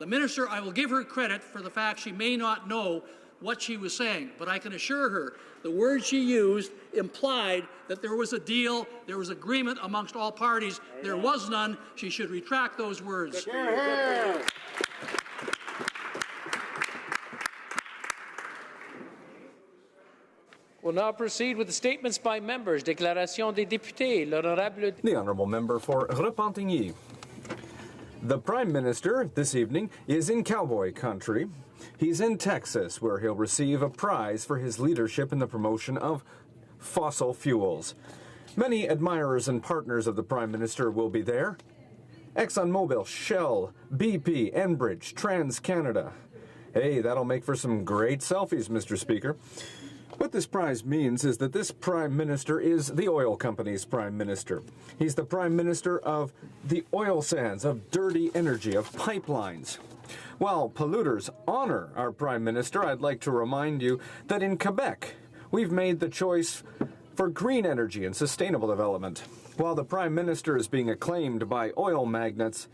The minister, I will give her credit for the fact she may not know what she was saying, but I can assure her the words she used implied that there was a deal, there was agreement amongst all parties. There was none. She should retract those words. We'll now proceed with the statements by members. Déclaration des députés. L'honorable. The honourable member for Repentigny. The Prime Minister this evening is in cowboy country. He's in Texas, where he'll receive a prize for his leadership in the promotion of fossil fuels. Many admirers and partners of the Prime Minister will be there. ExxonMobil, Shell, BP, Enbridge, TransCanada. Hey, that'll make for some great selfies, Mr. Speaker. What this prize means is that this Prime Minister is the oil company's Prime Minister. He's the Prime Minister of the oil sands, of dirty energy, of pipelines. While polluters honor our Prime Minister, I'd like to remind you that in Quebec, we've made the choice for green energy and sustainable development. While the Prime Minister is being acclaimed by oil magnates,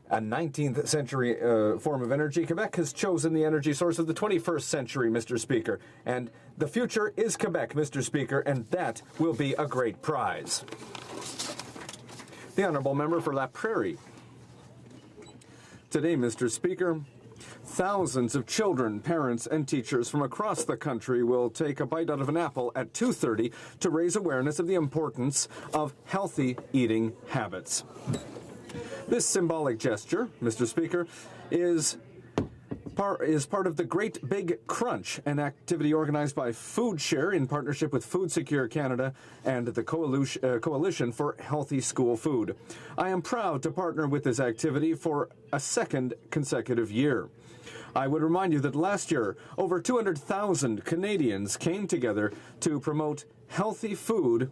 a 19th century form of energy, Quebec has chosen the energy source of the 21st century, Mr. Speaker. And the future is Quebec, Mr. Speaker, and that will be a great prize. The honourable member for La Prairie. Today, Mr. Speaker, thousands of children, parents, and teachers from across the country will take a bite out of an apple at 2:30 to raise awareness of the importance of healthy eating habits. This symbolic gesture, Mr. Speaker, is part of the Great Big Crunch, an activity organized by Food Share in partnership with Food Secure Canada and the Coalition for Healthy School Food. I am proud to partner with this activity for a second consecutive year. I would remind you that last year, over 200,000 Canadians came together to promote healthy food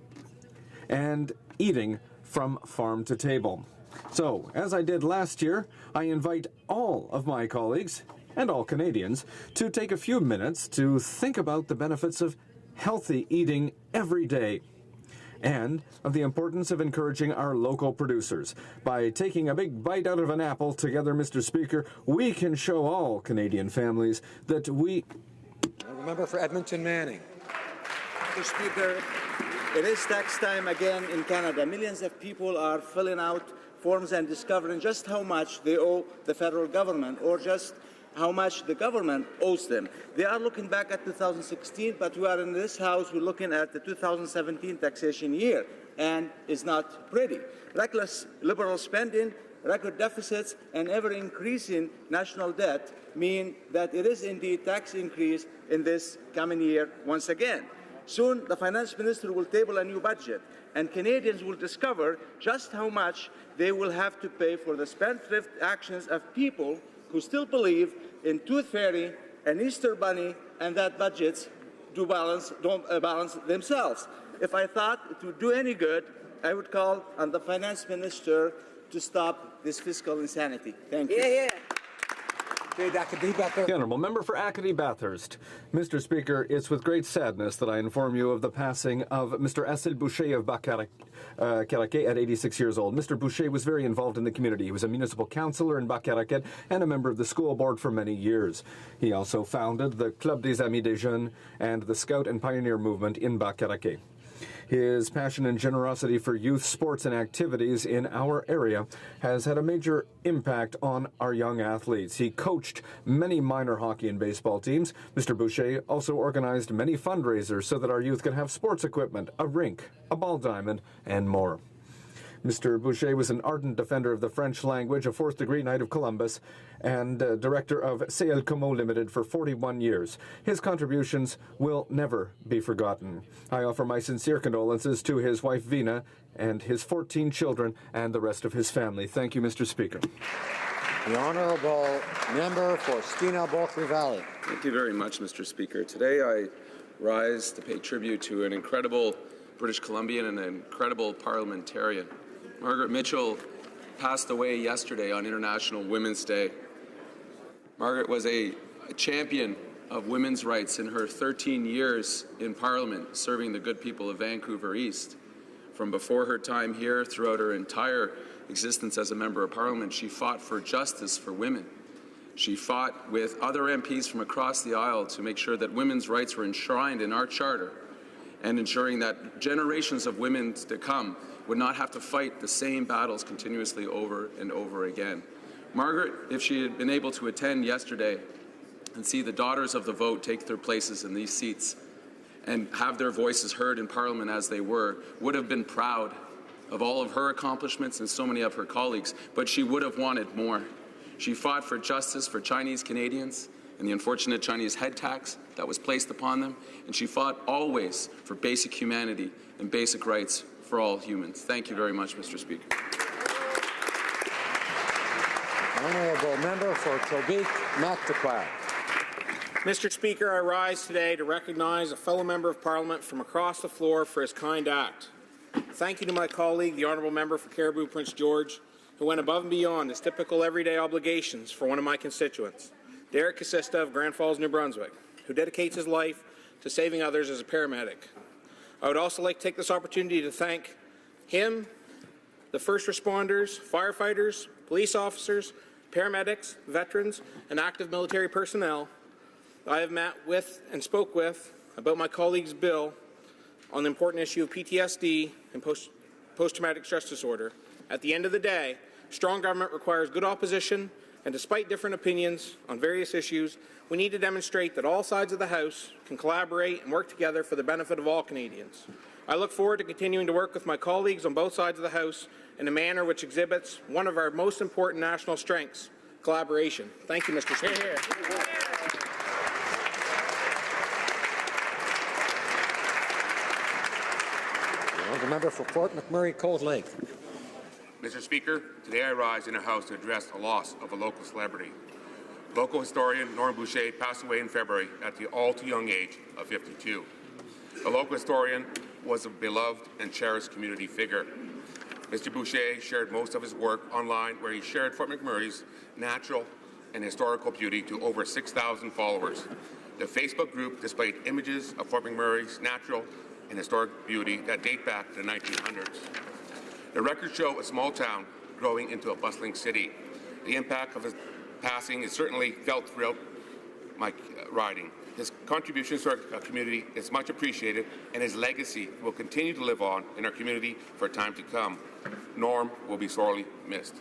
and eating from farm to table. So, as I did last year, I invite all of my colleagues and all Canadians to take a few minutes to think about the benefits of healthy eating every day and of the importance of encouraging our local producers. By taking a big bite out of an apple together, Mr. Speaker, we can show all Canadian families that we... Member for Edmonton Manning. Mr. Speaker, it is tax time again in Canada. Millions of people are filling out forms and discovering just how much they owe the federal government or just how much the government owes them. They are looking back at 2016, but we are in this House, we're looking at the 2017 taxation year, and it's not pretty. Reckless liberal spending, record deficits, and ever-increasing national debt mean that it is indeed tax increase in this coming year once again. Soon, the finance minister will table a new budget, and Canadians will discover just how much they will have to pay for the spendthrift actions of people who still believe in Tooth Fairy and Easter Bunny, and that budgets don't balance themselves. If I thought it would do any good, I would call on the finance minister to stop this fiscal insanity. Thank you. Yeah. The honourable member for Acadie-Bathurst. Mr. Speaker, it's with great sadness that I inform you of the passing of Mr. Assil Boucher of Bas-Caraquet at 86 years old. Mr. Boucher was very involved in the community. He was a municipal councillor in Bas-Caraquet and a member of the school board for many years. He also founded the Club des Amis des Jeunes and the Scout and Pioneer movement in Bas-Caraquet. His passion and generosity for youth sports and activities in our area has had a major impact on our young athletes. He coached many minor hockey and baseball teams. Mr. Boucher also organized many fundraisers so that our youth can have sports equipment, a rink, a ball diamond, and more. Mr. Boucher was an ardent defender of the French language, a fourth-degree Knight of Columbus, and director of CL Como Limited for 41 years. His contributions will never be forgotten. I offer my sincere condolences to his wife, Vina, and his 14 children, and the rest of his family. Thank you, Mr. Speaker. The honourable member for Skeena-Bulkley Valley. Thank you very much, Mr. Speaker. Today I rise to pay tribute to an incredible British Columbian and an incredible parliamentarian. Margaret Mitchell passed away yesterday on International Women's Day. Margaret was a champion of women's rights in her 13 years in Parliament, serving the good people of Vancouver East. From before her time here, throughout her entire existence as a member of Parliament, she fought for justice for women. She fought with other MPs from across the aisle to make sure that women's rights were enshrined in our charter and ensuring that generations of women to come would not have to fight the same battles continuously over and over again. Margaret, if she had been able to attend yesterday and see the daughters of the vote take their places in these seats and have their voices heard in Parliament as they were, would have been proud of all of her accomplishments and so many of her colleagues, but she would have wanted more. She fought for justice for Chinese Canadians and the unfortunate Chinese head tax that was placed upon them, and she fought always for basic humanity and basic rights for all humans. Thank you very much, Mr. Speaker. Honourable member for Quebec-Mactaquac. Mr. Speaker, I rise today to recognize a fellow member of Parliament from across the floor for his kind act. Thank you to my colleague, the Honourable Member for Cariboo Prince George, who went above and beyond his typical everyday obligations for one of my constituents, Derek Casista of Grand Falls, New Brunswick, who dedicates his life to saving others as a paramedic. I would also like to take this opportunity to thank him, the first responders, firefighters, police officers, paramedics, veterans, and active military personnel I have met with and spoke with about my colleague's bill on the important issue of PTSD and post-traumatic stress disorder. At the end of the day, strong government requires good opposition, and despite different opinions on various issues, we need to demonstrate that all sides of the House can collaborate and work together for the benefit of all Canadians. I look forward to continuing to work with my colleagues on both sides of the House in a manner which exhibits one of our most important national strengths, collaboration. Thank you, Mr. Speaker. The member for Fort McMurray Cold Lake. Mr. Speaker, today I rise in the House to address the loss of a local celebrity. Local historian Norm Boucher passed away in February at the all-too-young age of 52. The local historian was a beloved and cherished community figure. Mr. Boucher shared most of his work online, where he shared Fort McMurray's natural and historical beauty to over 6,000 followers. The Facebook group displayed images of Fort McMurray's natural and historic beauty that date back to the 1900s. The records show a small town growing into a bustling city. The impact of his passing is certainly felt throughout my riding. His contributions to our community is much appreciated, and his legacy will continue to live on in our community for time to come. Norm will be sorely missed.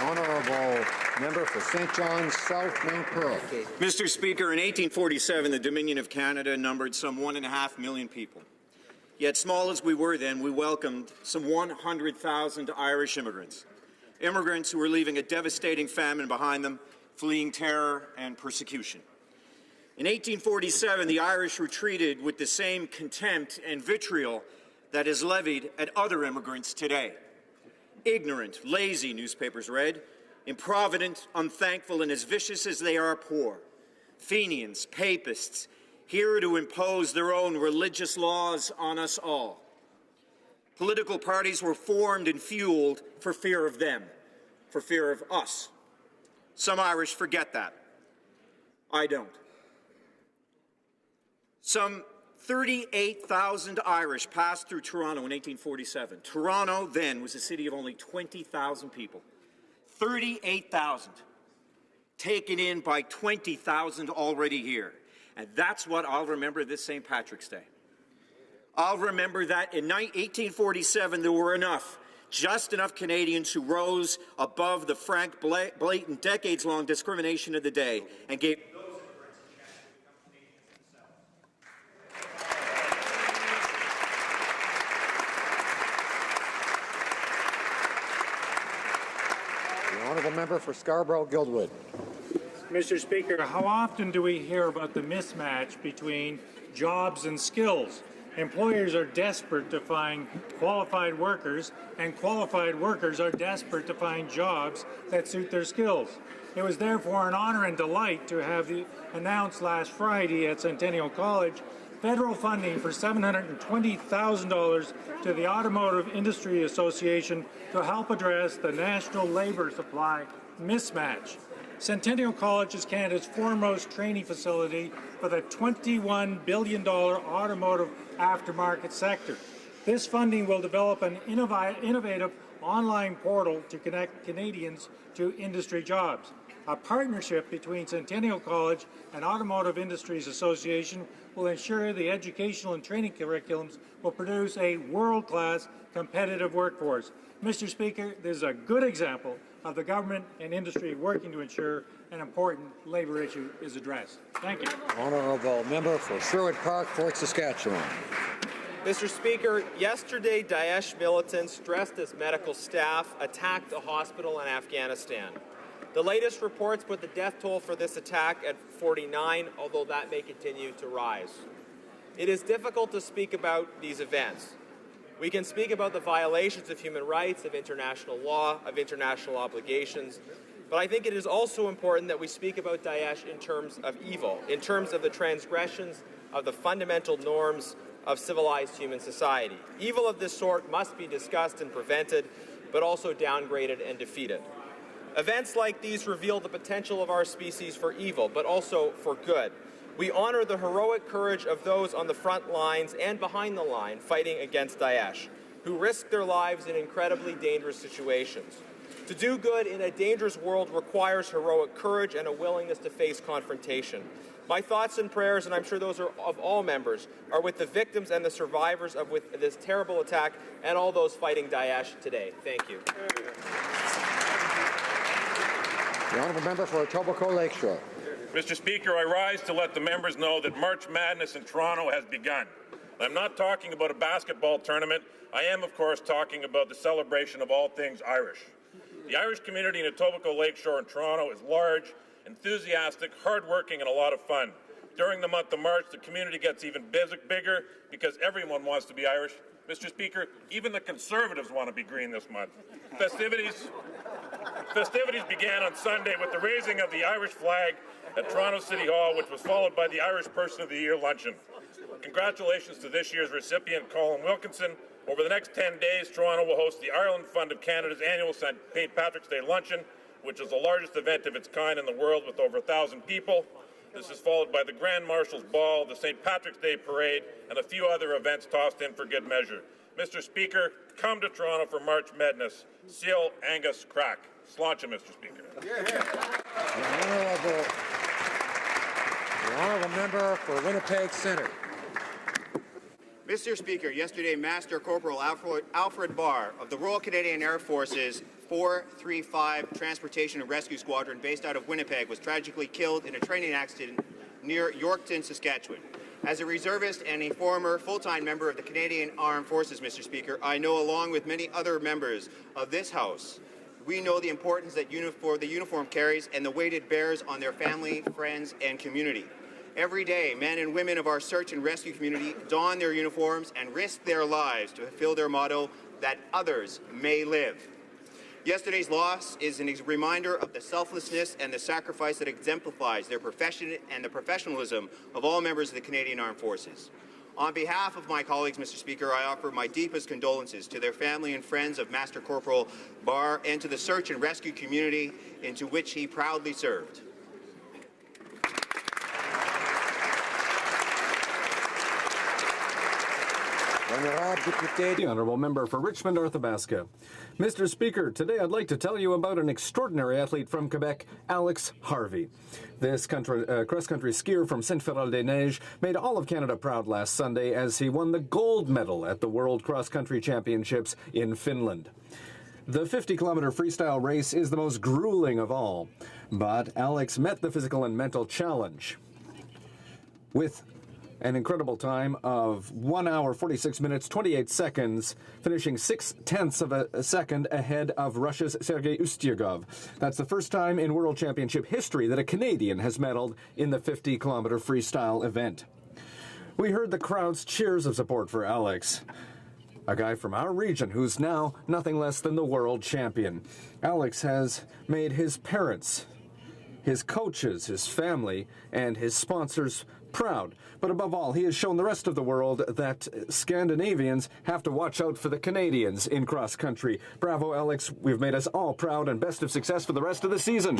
Honourable member for St. John's South Mount Pearl. Mr. Speaker, in 1847, the Dominion of Canada numbered some 1.5 million people. Yet, small as we were then, we welcomed some 100,000 Irish immigrants. Immigrants who were leaving a devastating famine behind them, fleeing terror and persecution. In 1847, the Irish were treated with the same contempt and vitriol that is levied at other immigrants today. Ignorant, lazy, newspapers read, improvident, unthankful, and as vicious as they are poor. Fenians, papists, here to impose their own religious laws on us all. Political parties were formed and fueled for fear of them, for fear of us. Some Irish forget that. I don't. Some 38,000 Irish passed through Toronto in 1847. Toronto then was a city of only 20,000 people. 38,000 taken in by 20,000 already here. And that's what I'll remember this St. Patrick's Day. I'll remember that in 1847 there were just enough Canadians who rose above the frank, blatant, decades-long discrimination of the day and gave The honourable member for Scarborough-Guildwood. Mr. Speaker, how often do we hear about the mismatch between jobs and skills? Employers are desperate to find qualified workers, and qualified workers are desperate to find jobs that suit their skills. It was therefore an honor and delight to have announced last Friday at Centennial College federal funding for $720,000 to the Automotive Industry Association to help address the national labour supply mismatch. Centennial College is Canada's foremost training facility for the $21 billion automotive aftermarket sector. This funding will develop an innovative online portal to connect Canadians to industry jobs. A partnership between Centennial College and Automotive Industries Association will ensure the educational and training curriculums will produce a world-class competitive workforce. Mr. Speaker, this is a good example of the government and industry working to ensure an important labour issue is addressed. Thank you. Honourable Member for Sherwood Park, Fort Saskatchewan. Mr. Speaker, yesterday Daesh militants dressed as medical staff attacked a hospital in Afghanistan. The latest reports put the death toll for this attack at 49, although that may continue to rise. It is difficult to speak about these events. We can speak about the violations of human rights, of international law, of international obligations, but I think it is also important that we speak about Daesh in terms of evil, in terms of the transgressions of the fundamental norms of civilized human society. Evil of this sort must be discussed and prevented, but also downgraded and defeated. Events like these reveal the potential of our species for evil, but also for good. We honor the heroic courage of those on the front lines and behind the line fighting against Daesh, who risk their lives in incredibly dangerous situations. To do good in a dangerous world requires heroic courage and a willingness to face confrontation. My thoughts and prayers, and I'm sure those are of all members, are with the victims and the survivors of this terrible attack and all those fighting Daesh today. Thank you. The Honourable Member for Etobicoke Lakeshore. Mr. Speaker, I rise to let the members know that March Madness in Toronto has begun. I'm not talking about a basketball tournament. I am, of course, talking about the celebration of all things Irish. The Irish community in Etobicoke Lakeshore in Toronto is large, enthusiastic, hardworking, and a lot of fun. During the month of March, the community gets even bigger because everyone wants to be Irish. Mr. Speaker, even the Conservatives want to be green this month. Festivities began on Sunday with the raising of the Irish flag at Toronto City Hall, which was followed by the Irish Person of the Year luncheon. Congratulations to this year's recipient, Colin Wilkinson. Over the next 10 days, Toronto will host the Ireland Fund of Canada's annual St. Patrick's Day luncheon, which is the largest event of its kind in the world with over 1,000 people. This is followed by the Grand Marshal's Ball, the St. Patrick's Day Parade, and a few other events tossed in for good measure. Mr. Speaker, come to Toronto for March Madness. Seal Angus Crack. Sláinte, Mr. Speaker. The Honourable Member for Winnipeg Centre. Mr. Speaker, yesterday Master Corporal Alfred Barr of the Royal Canadian Air Force's 435 Transportation and Rescue Squadron based out of Winnipeg was tragically killed in a training accident near Yorkton, Saskatchewan. As a reservist and a former full-time member of the Canadian Armed Forces, Mr. Speaker, I know along with many other members of this House, we know the importance that the uniform carries and the weight it bears on their family, friends, and community. Every day, men and women of our search and rescue community don their uniforms and risk their lives to fulfill their motto, that others may live. Yesterday's loss is a reminder of the selflessness and the sacrifice that exemplifies their profession and the professionalism of all members of the Canadian Armed Forces. On behalf of my colleagues, Mr. Speaker, I offer my deepest condolences to their family and friends of Master Corporal Barr and to the search and rescue community into which he proudly served. The Honourable Member for Richmond, Arthabaska. Mr. Speaker, today I'd like to tell you about an extraordinary athlete from Quebec, Alex Harvey. This cross-country skier from Saint-Féral-des-Neiges made all of Canada proud last Sunday as he won the gold medal at the World Cross-Country Championships in Finland. The 50-kilometer freestyle race is the most grueling of all, but Alex met the physical and mental challenge with an incredible time of 1 hour, 46 minutes, 28 seconds, finishing 0.6 of a second ahead of Russia's Sergei Ustyugov. That's the first time in World Championship history that a Canadian has medaled in the 50-kilometer freestyle event. We heard the crowd's cheers of support for Alex, a guy from our region who's now nothing less than the world champion. Alex has made his parents, his coaches, his family, and his sponsors proud. But above all, he has shown the rest of the world that Scandinavians have to watch out for the Canadians in cross-country. Bravo, Alex. We've made us all proud, and best of success for the rest of the season.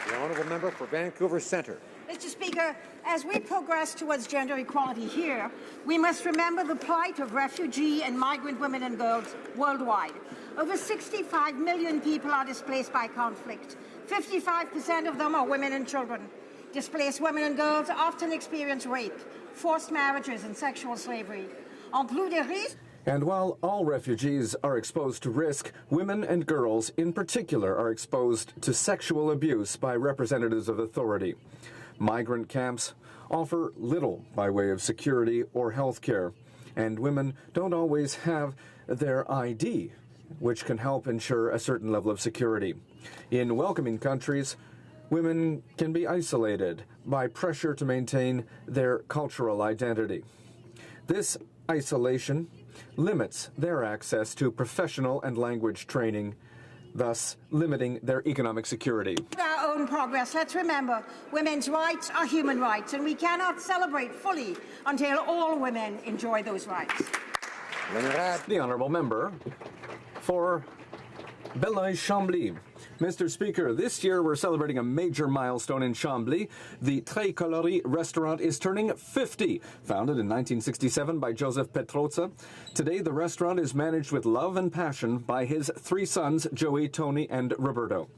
The Honourable Member for Vancouver Centre. Mr. Mr. Speaker, as we progress towards gender equality here, we must remember the plight of refugee and migrant women and girls worldwide. Over 65 million people are displaced by conflict. 55% of them are women and children. Displaced women and girls often experience rape, forced marriages, and sexual slavery. En plus des risques. And while all refugees are exposed to risk, women and girls in particular are exposed to sexual abuse by representatives of authority. Migrant camps offer little by way of security or health care, and women don't always have their ID, which can help ensure a certain level of security. In welcoming countries, women can be isolated by pressure to maintain their cultural identity. This isolation limits their access to professional and language training, thus limiting their economic security. Our own progress, let's remember, women's rights are human rights, and we cannot celebrate fully until all women enjoy those rights. The honourable member for Belleuil-Chambly. Mr. Speaker, this year we're celebrating a major milestone in Chambly. The Très Coloré restaurant is turning 50. Founded in 1967 by Joseph Petroza, today the restaurant is managed with love and passion by his three sons, Joey, Tony, and Roberto.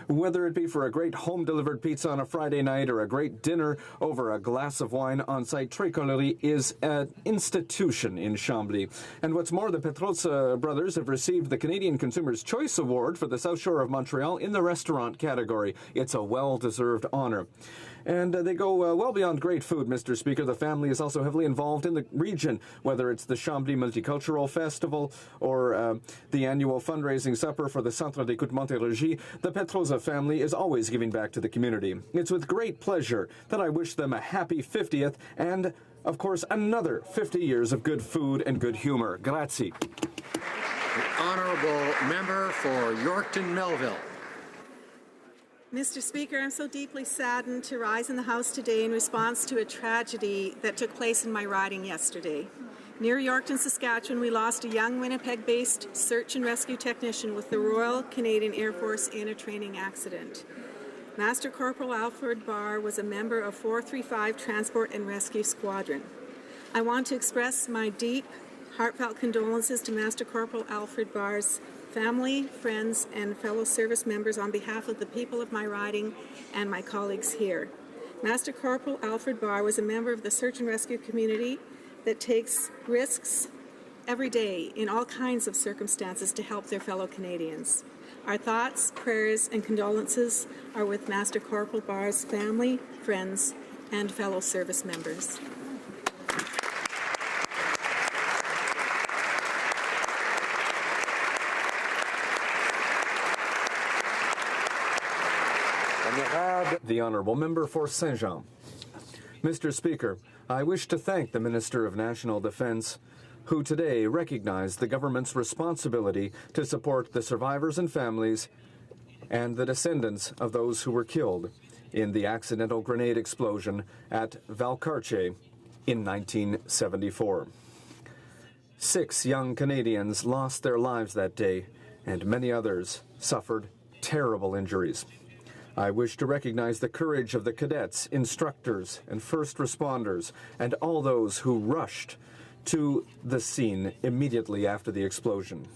Whether it be for a great home-delivered pizza on a Friday night or a great dinner over a glass of wine on site, Très Coloré is an institution in Chambly. And what's more, the Petroza brothers have received the Canadian Consumer's Choice Award for the South Shore of Montreal in the restaurant category. It's a well-deserved honor. And they go well beyond great food, Mr. Speaker. The family is also heavily involved in the region, whether it's the Chambly Multicultural Festival or the annual fundraising supper for the Centre d'Écoute Montérégie. The Petroza family is always giving back to the community. It's with great pleasure that I wish them a happy 50th and, of course, another 50 years of good food and good humor. Grazie. The honourable member for Yorkton-Melville. Mr. Speaker, I'm so deeply saddened to rise in the House today in response to a tragedy that took place in my riding yesterday. Near Yorkton, Saskatchewan, we lost a young Winnipeg-based search and rescue technician with the Royal Canadian Air Force in a training accident. Master Corporal Alfred Barr was a member of 435 Transport and Rescue Squadron. I want to express my deep, heartfelt condolences to Master Corporal Alfred Barr's family, friends, and fellow service members on behalf of the people of my riding and my colleagues here. Master Corporal Alfred Barr was a member of the search and rescue community that takes risks every day in all kinds of circumstances to help their fellow Canadians. Our thoughts, prayers, and condolences are with Master Corporal Barr's family, friends, and fellow service members. The honourable member for Saint-Jean. Mr. Speaker, I wish to thank the Minister of National Defence, who today recognized the government's responsibility to support the survivors and families and the descendants of those who were killed in the accidental grenade explosion at Valcartier in 1974. 6 young Canadians lost their lives that day, and many others suffered terrible injuries. I wish to recognize the courage of the cadets, instructors, and first responders, and all those who rushed to the scene immediately after the explosion.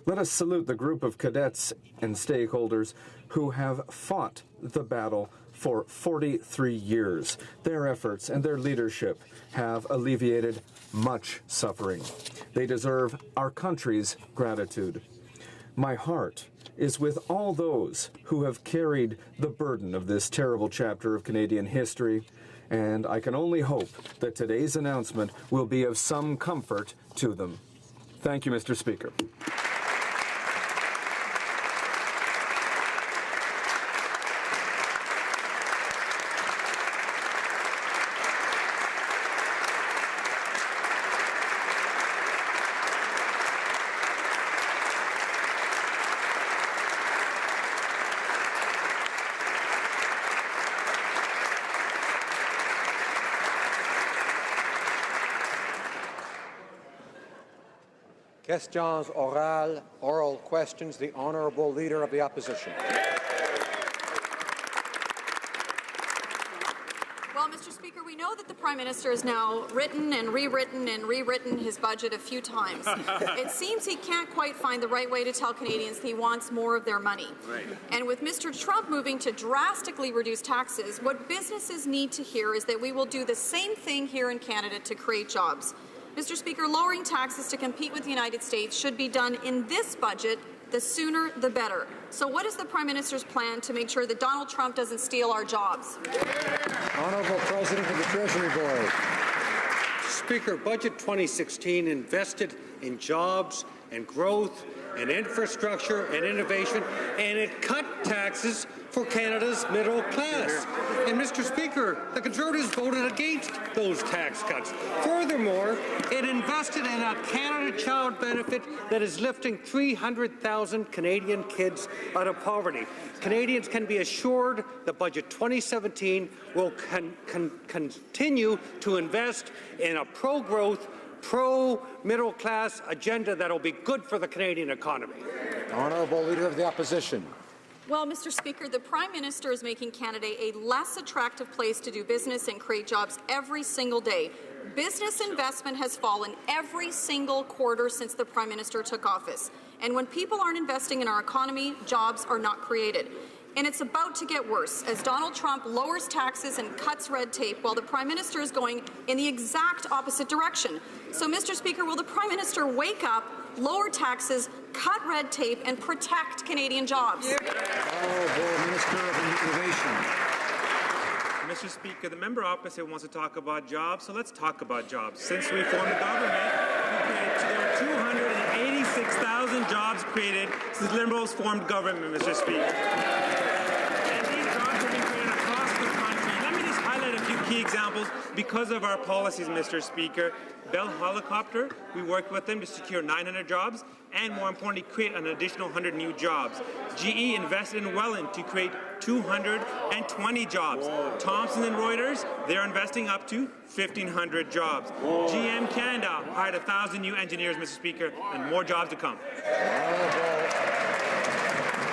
Let us salute the group of cadets and stakeholders who have fought the battle for 43 years. Their efforts and their leadership have alleviated much suffering. They deserve our country's gratitude. My heart is with all those who have carried the burden of this terrible chapter of Canadian history, and I can only hope that today's announcement will be of some comfort to them. Thank you, Mr. Speaker. Questions orales, oral questions. The Honourable Leader of the Opposition. Speaker, we know that the Prime Minister has now written and rewritten his budget a few times. It seems he can't quite find the right way to tell Canadians that he wants more of their money. Right. And with Mr. Trump moving to drastically reduce taxes, what businesses need to hear is that we will do the same thing here in Canada to create jobs. Mr. Speaker, lowering taxes to compete with the United States should be done in this budget. The sooner, the better. So what is the Prime Minister's plan to make sure that Donald Trump doesn't steal our jobs? Honourable President of the Treasury Board. Speaker, Budget 2016 invested in jobs and growth and infrastructure and innovation, and it cut taxes for Canada's middle class. And, Mr. Speaker, the Conservatives voted against those tax cuts. Furthermore, it invested in a Canada Child benefit that is lifting 300,000 Canadian kids out of poverty. Canadians can be assured that Budget 2017 will continue to invest in a pro-growth, pro-middle-class agenda that will be good for the Canadian economy. Honourable Leader of the Opposition. Well, Mr. Speaker, the Prime Minister is making Canada a less attractive place to do business and create jobs every single day. Business investment has fallen every single quarter since the Prime Minister took office. And when people aren't investing in our economy, jobs are not created. And it's about to get worse as Donald Trump lowers taxes and cuts red tape while the Prime Minister is going in the exact opposite direction. So, Mr. Speaker, will the Prime Minister wake up, lower taxes, cut red tape, and protect Canadian jobs? Honourable Minister of Innovation. Mr. Speaker, the member opposite wants to talk about jobs, so let's talk about jobs. Since we formed the government, there are 286,000 jobs created since Liberals formed government, Mr. Speaker. And these jobs have been created across the country. Let me just highlight a few key examples because of our policies, Mr. Speaker. Bell Helicopter, we worked with them to secure 900 jobs and, more importantly, create an additional 100 new jobs. GE invested in Welland to create 220 jobs. Thomson and Reuters, they're investing up to 1,500 jobs. GM Canada hired 1,000 new engineers, Mr. Speaker, and more jobs to come.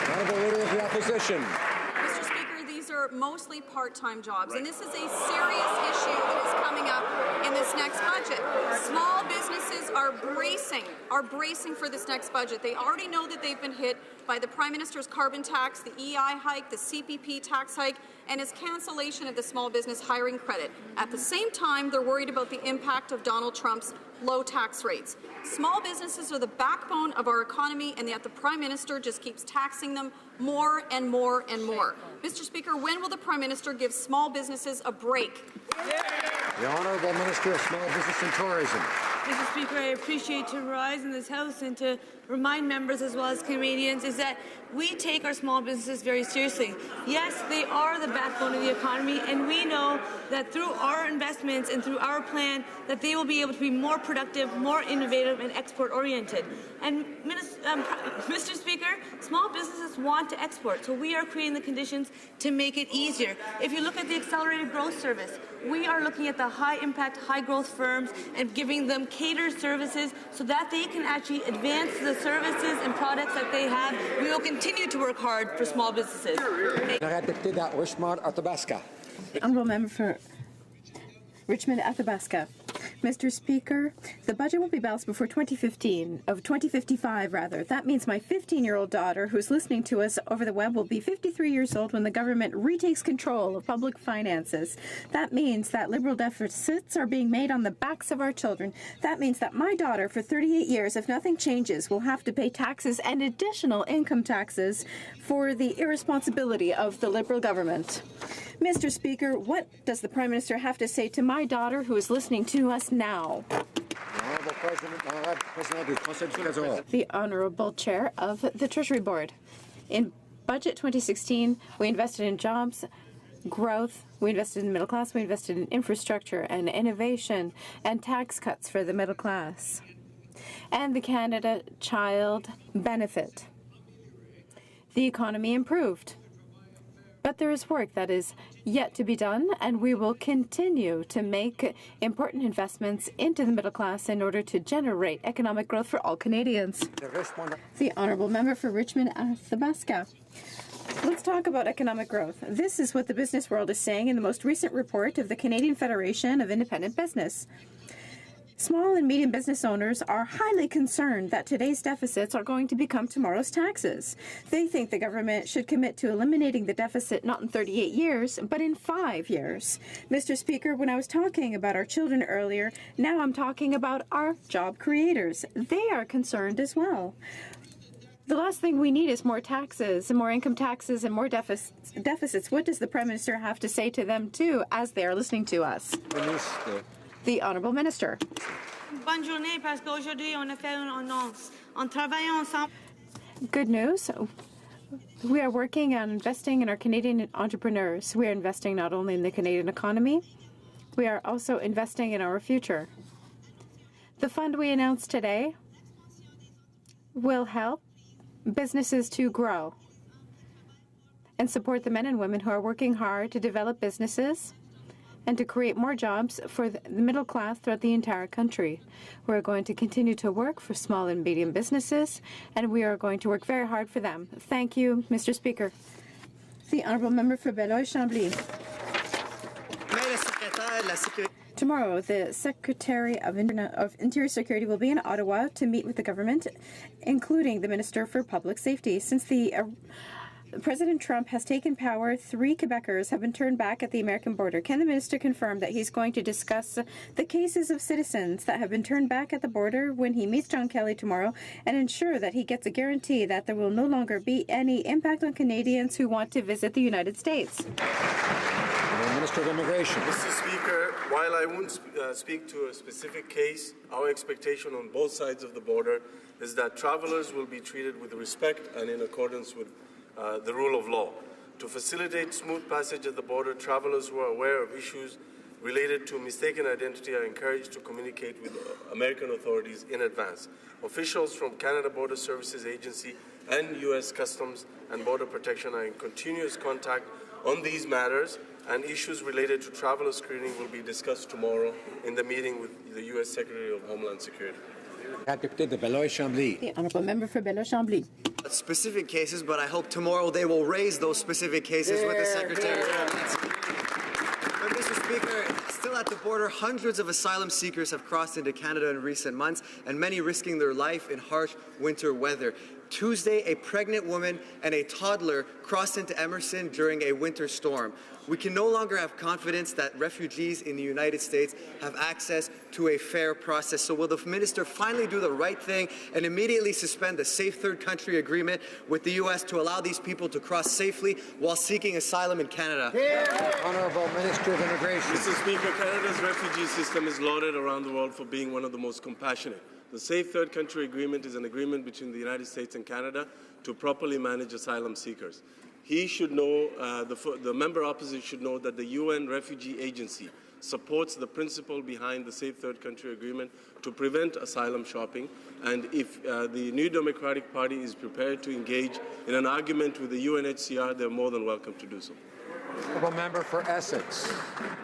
Honourable Leader of the Opposition. Mr. Speaker, these are mostly part-time jobs, and this is a serious issue that is coming up in this next budget. Small businesses are bracing for this next budget. They already know that they've been hit by the Prime Minister's carbon tax, the EI hike, the CPP tax hike, and his cancellation of the small business hiring credit. At the same time, they're worried about the impact of Donald Trump's low tax rates. Small businesses are the backbone of our economy, and yet the Prime Minister just keeps taxing them more and more and more. Mr. Speaker, when will the Prime Minister give small businesses a break? The Honourable Minister of Small Business and Tourism. Mr. Speaker, I appreciate to rise in this House and to remind members as well as Canadians is that we take our small businesses very seriously. Yes, they are the backbone of the economy, and we know that through our investments and through our plan that they will be able to be more productive, more innovative, and export-oriented. And Mr. Speaker, small businesses want to export, so we are creating the conditions to make it easier. If you look at the Accelerated Growth Service, we are looking at the high-impact, high-growth firms and giving them catered services so that they can actually advance the services and products that they have. We will continue to work hard for small businesses. The Honourable Member for Richmond Athabasca. Mr. Speaker, the budget will be balanced before 2055 rather. That means my 15-year-old daughter, who's listening to us over the web, will be 53 years old when the government retakes control of public finances. That means that Liberal deficits are being made on the backs of our children. That means that my daughter, for 38 years, if nothing changes, will have to pay taxes and additional income taxes for the irresponsibility of the Liberal government. Mr. Speaker, what does the Prime Minister have to say to my daughter who is listening to us now? The Honourable Chair of the Treasury Board. In Budget 2016, we invested in jobs, growth, we invested in the middle class, we invested in infrastructure and innovation and tax cuts for the middle class, and the Canada Child benefit. The economy improved. But there is work that is yet to be done, and we will continue to make important investments into the middle class in order to generate economic growth for all Canadians. The Honourable Member for Richmond Athabasca. Let's talk about economic growth. This is what the business world is saying in the most recent report of the Canadian Federation of Independent Business. Small and medium business owners are highly concerned that today's deficits are going to become tomorrow's taxes. They think the government should commit to eliminating the deficit not in 38 years, but in 5 years. Mr. Speaker, when I was talking about our children earlier, now I'm talking about our job creators. They are concerned as well. The last thing we need is more taxes, and more income taxes, and more deficits. What does the Prime Minister have to say to them, too, as they are listening to us? Minister. The Honourable Minister. Bonne journée, parce qu'aujourd'hui, on a fait une annonce. On travaille ensemble. Good news. We are working on investing in our Canadian entrepreneurs. We are investing not only in the Canadian economy, we are also investing in our future. The fund we announced today will help businesses to grow and support the men and women who are working hard to develop businesses and to create more jobs for the middle class throughout the entire country. We're going to continue to work for small and medium businesses, and we are going to work very hard for them. Thank you, Mr. Speaker. The Honourable Member for Beloeil-Chambly. Tomorrow, the Secretary of Interior Security will be in Ottawa to meet with the government, including the Minister for Public Safety. Since President Trump has taken power, 3 Quebecers have been turned back at the American border. Can the minister confirm that he's going to discuss the cases of citizens that have been turned back at the border when he meets John Kelly tomorrow, and ensure that he gets a guarantee that there will no longer be any impact on Canadians who want to visit the United States? Minister of Immigration. Mr. Speaker, while I won't speak to a specific case, our expectation on both sides of the border is that travelers will be treated with respect and in accordance with the rule of law. To facilitate smooth passage at the border, travelers who are aware of issues related to mistaken identity are encouraged to communicate with American authorities in advance. Officials from Canada Border Services Agency and U.S. Customs and Border Protection are in continuous contact on these matters, and issues related to traveler screening will be discussed tomorrow in the meeting with the U.S. Secretary of Homeland Security. The Honourable Member for Beloeil-Chambly. Specific cases, but I hope tomorrow they will raise those specific cases with the Secretary of Homeland Security. But Mr. Speaker, still at the border, hundreds of asylum seekers have crossed into Canada in recent months, and many risking their life in harsh winter weather. Tuesday, a pregnant woman and a toddler crossed into Emerson during a winter storm. We can no longer have confidence that refugees in the United States have access to a fair process. So will the minister finally do the right thing and immediately suspend the Safe Third Country Agreement with the U.S. to allow these people to cross safely while seeking asylum in Canada? Honourable Minister of Immigration. Mr. Speaker, Canada's refugee system is lauded around the world for being one of the most compassionate. The Safe Third Country Agreement is an agreement between the United States and Canada to properly manage asylum seekers. He should know, the member opposite should know that the UN Refugee Agency supports the principle behind the Safe Third Country Agreement to prevent asylum shopping. And if the New Democratic Party is prepared to engage in an argument with the UNHCR, they're more than welcome to do so. Honourable Member for Essex.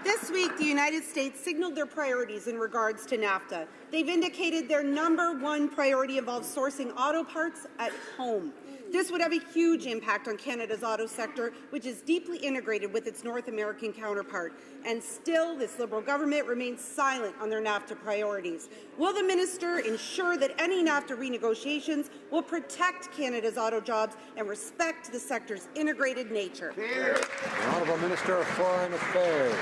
This week, the United States signaled their priorities in regards to NAFTA. They've indicated their #1 priority involves sourcing auto parts at home. This would have a huge impact on Canada's auto sector, which is deeply integrated with its North American counterpart. And still, this Liberal government remains silent on their NAFTA priorities. Will the minister ensure that any NAFTA renegotiations will protect Canada's auto jobs and respect the sector's integrated nature? The Honourable Minister of Foreign Affairs.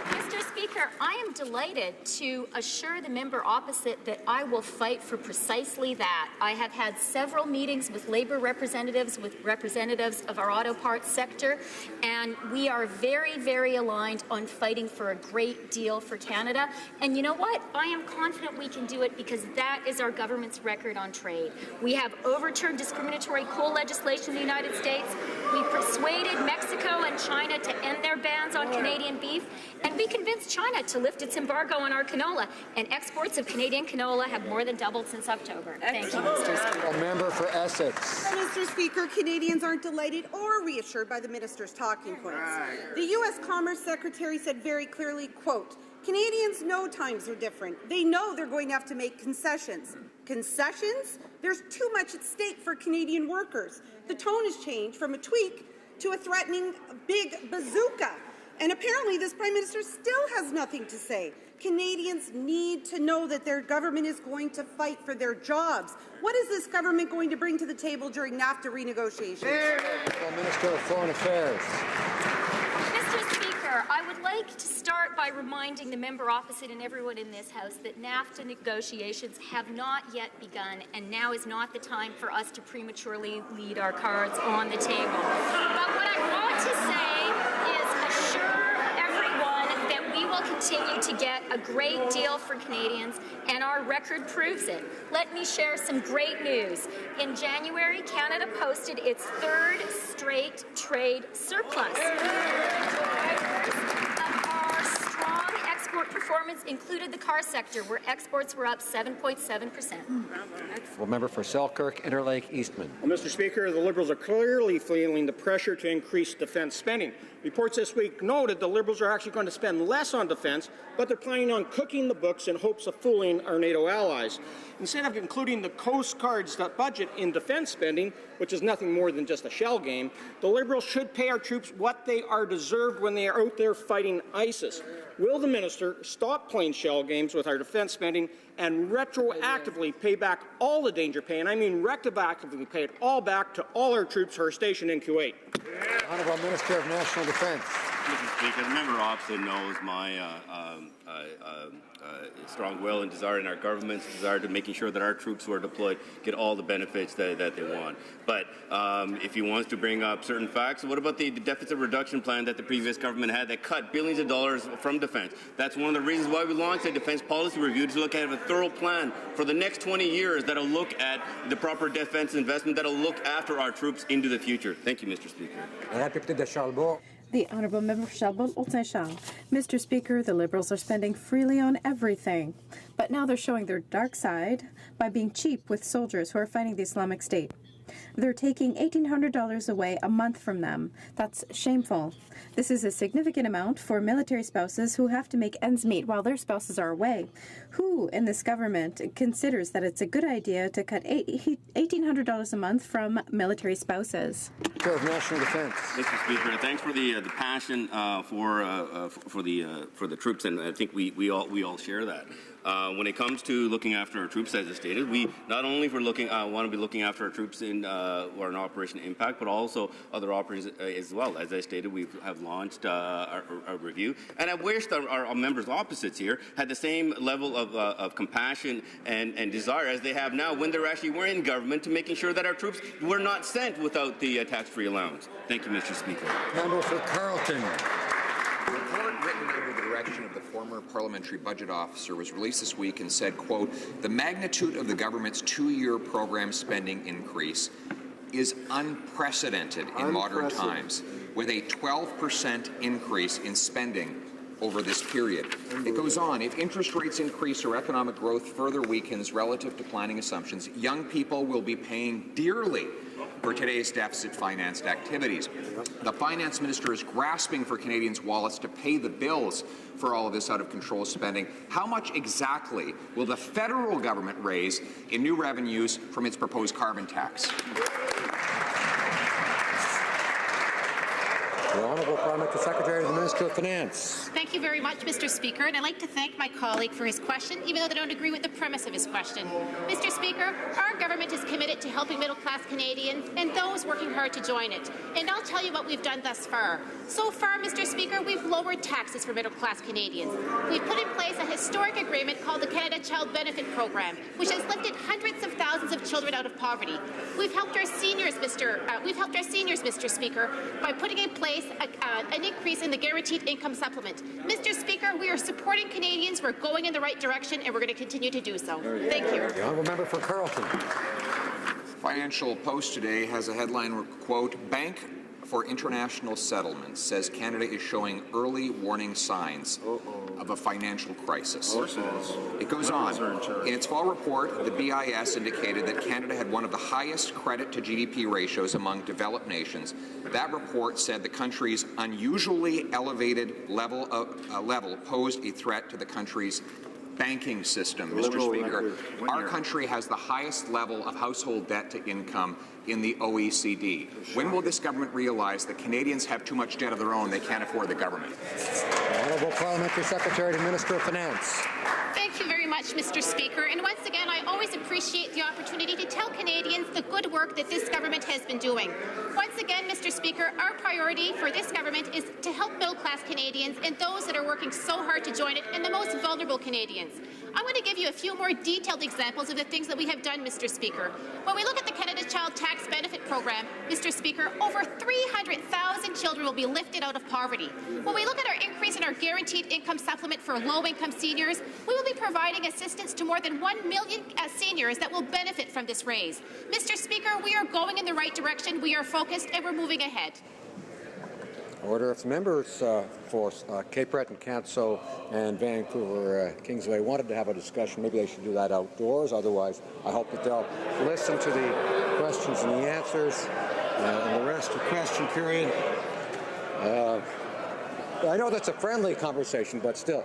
Mr. Speaker, I am delighted to assure the member opposite that I will fight for precisely that. I have had several meetings with Labour representatives, with representatives of our auto parts sector, and we are very, very aligned on fighting for a great deal for Canada. And you know what? I am confident we can do it because that is our government's record on trade. We have overturned discriminatory coal legislation in the United States. We persuaded Mexico and China to end their bans on Canadian beef, and we convinced China to lift its embargo on our canola, and exports of Canadian canola have more than doubled since October. Thank you, Mr. Speaker. A member for Essex. Mr. Speaker, Canadians aren't delighted or reassured by the minister's talking points. The U.S. Commerce Secretary said very clearly, quote, Canadians know times are different. They know they're going to have to make concessions. Concessions? There's too much at stake for Canadian workers. The tone has changed from a tweak to a threatening big bazooka. And apparently this Prime Minister still has nothing to say. Canadians need to know that their government is going to fight for their jobs. What is this government going to bring to the table during NAFTA renegotiations? Minister of Foreign Affairs. Mr. Speaker, I would like to start by reminding the member opposite and everyone in this House that NAFTA negotiations have not yet begun, and now is not the time for us to prematurely lead our cards on the table. But what I want to say is assure everyone that we will continue to get a great deal for Canadians, and our record proves it. Let me share some great news. In January, Canada posted its third straight trade surplus. Our strong export performance included the car sector, where exports were up 7.7%. Well, member for Selkirk, Interlake, Eastman. Well, Mr. Speaker, the Liberals are clearly feeling the pressure to increase defence spending. Reports this week noted the Liberals are actually going to spend less on defence, but they're planning on cooking the books in hopes of fooling our NATO allies. Instead of including the Coast Guard's budget in defence spending, which is nothing more than just a shell game, the Liberals should pay our troops what they are deserved when they are out there fighting ISIS. Will the minister stop playing shell games with our defence spending and retroactively pay back all the danger pay, and I mean retroactively pay it all back to all our troops who are stationed in Kuwait? Honourable Minister of National Defence. Mr. Speaker, the member opposite knows my strong will and desire in our government's desire to making sure that our troops who are deployed get all the benefits that they want. But if he wants to bring up certain facts, what about the deficit reduction plan that the previous government had that cut billions of dollars from defence? That's one of the reasons why we launched a defence policy review, to look at a thorough plan for the next 20 years that will look at the proper defence investment, that will look after our troops into the future. Thank you, Mr. Speaker. The Honourable Member for Charles-Saint-Charles. Mr. Speaker, the Liberals are spending freely on everything, but now they're showing their dark side by being cheap with soldiers who are fighting the Islamic State. They're taking $1,800 away a month from them. That's shameful. This is a significant amount for military spouses who have to make ends meet while their spouses are away. Who in this government considers that it's a good idea to cut $1,800 a month from military spouses? Minister of National Defence. Mr. Speaker, thanks for the passion for the troops, and I think we all share that. When it comes to looking after our troops, as I stated, we not only want to be looking after our troops in or in Operation Impact, but also other operations as well. As I stated, we have launched our review, and I wish that our members opposites here had the same level of compassion and desire as they have now when they're actually in government, to making sure that our troops were not sent without the tax-free allowance. Thank you, Mr. Speaker. Member for Carleton. A report written under the direction of the former parliamentary budget officer was released this week and said, quote, the magnitude of the government's two-year program spending increase is unprecedented in modern times, with a 12% increase in spending over this period. It goes on, if interest rates increase or economic growth further weakens relative to planning assumptions, young people will be paying dearly for today's deficit-financed activities. The finance minister is grasping for Canadians' wallets to pay the bills for all of this out-of-control spending. How much exactly will the federal government raise in new revenues from its proposed carbon tax? The Honourable Parliamentary Secretary to the Minister of Finance. Thank you very much, Mr. Speaker, and I'd like to thank my colleague for his question, even though I don't agree with the premise of his question. Mr. Speaker, our government is committed to helping middle-class Canadians and those working hard to join it. And I'll tell you what we've done thus far. So far, Mr. Speaker, we've lowered taxes for middle-class Canadians. We've put in place a historic agreement called the Canada Child Benefit Program, which has lifted hundreds of thousands of children out of poverty. We've helped our seniors, Mr. Speaker, by putting in place an increase in the guaranteed income supplement. Mr. Speaker, we are supporting Canadians. We're going in the right direction, and we're going to continue to do so. Thank you. The Honourable Member for Carleton. Financial Post today has a headline, quote, Bank for International Settlements says Canada is showing early warning signs of a financial crisis. It goes on. In its fall report, the BIS indicated that Canada had one of the highest credit-to-GDP ratios among developed nations. That report said the country's unusually elevated level posed a threat to the country's banking system, Mr. Speaker. Our country has the highest level of household debt to income in the OECD. When will this government realize that Canadians have too much debt of their own, they can't afford the government? Honourable Parliamentary Secretary to Minister of Finance. Thank you very much, Mr. Speaker. And once again, I always appreciate the opportunity to tell Canadians the good work that this government has been doing. Once again, Mr. Speaker, our priority for this government is to help middle-class Canadians and those that are working so hard to join it, and the most vulnerable Canadians. I'm going to give you a few more detailed examples of the things that we have done, Mr. Speaker. When we look at the Canada Child Tax Benefit Program, Mr. Speaker, over 300,000 children will be lifted out of poverty. When we look at our increase in our guaranteed income supplement for low-income seniors, we will be providing assistance to more than 1 million seniors that will benefit from this raise. Mr. Speaker, we are going in the right direction, we are focused, and we're moving ahead. Order. If members for Cape Breton, Canso, and Vancouver Kingsway wanted to have a discussion, maybe they should do that outdoors. Otherwise, I hope that they'll listen to the questions and the answers and the rest of the question period. I know that's a friendly conversation, but still.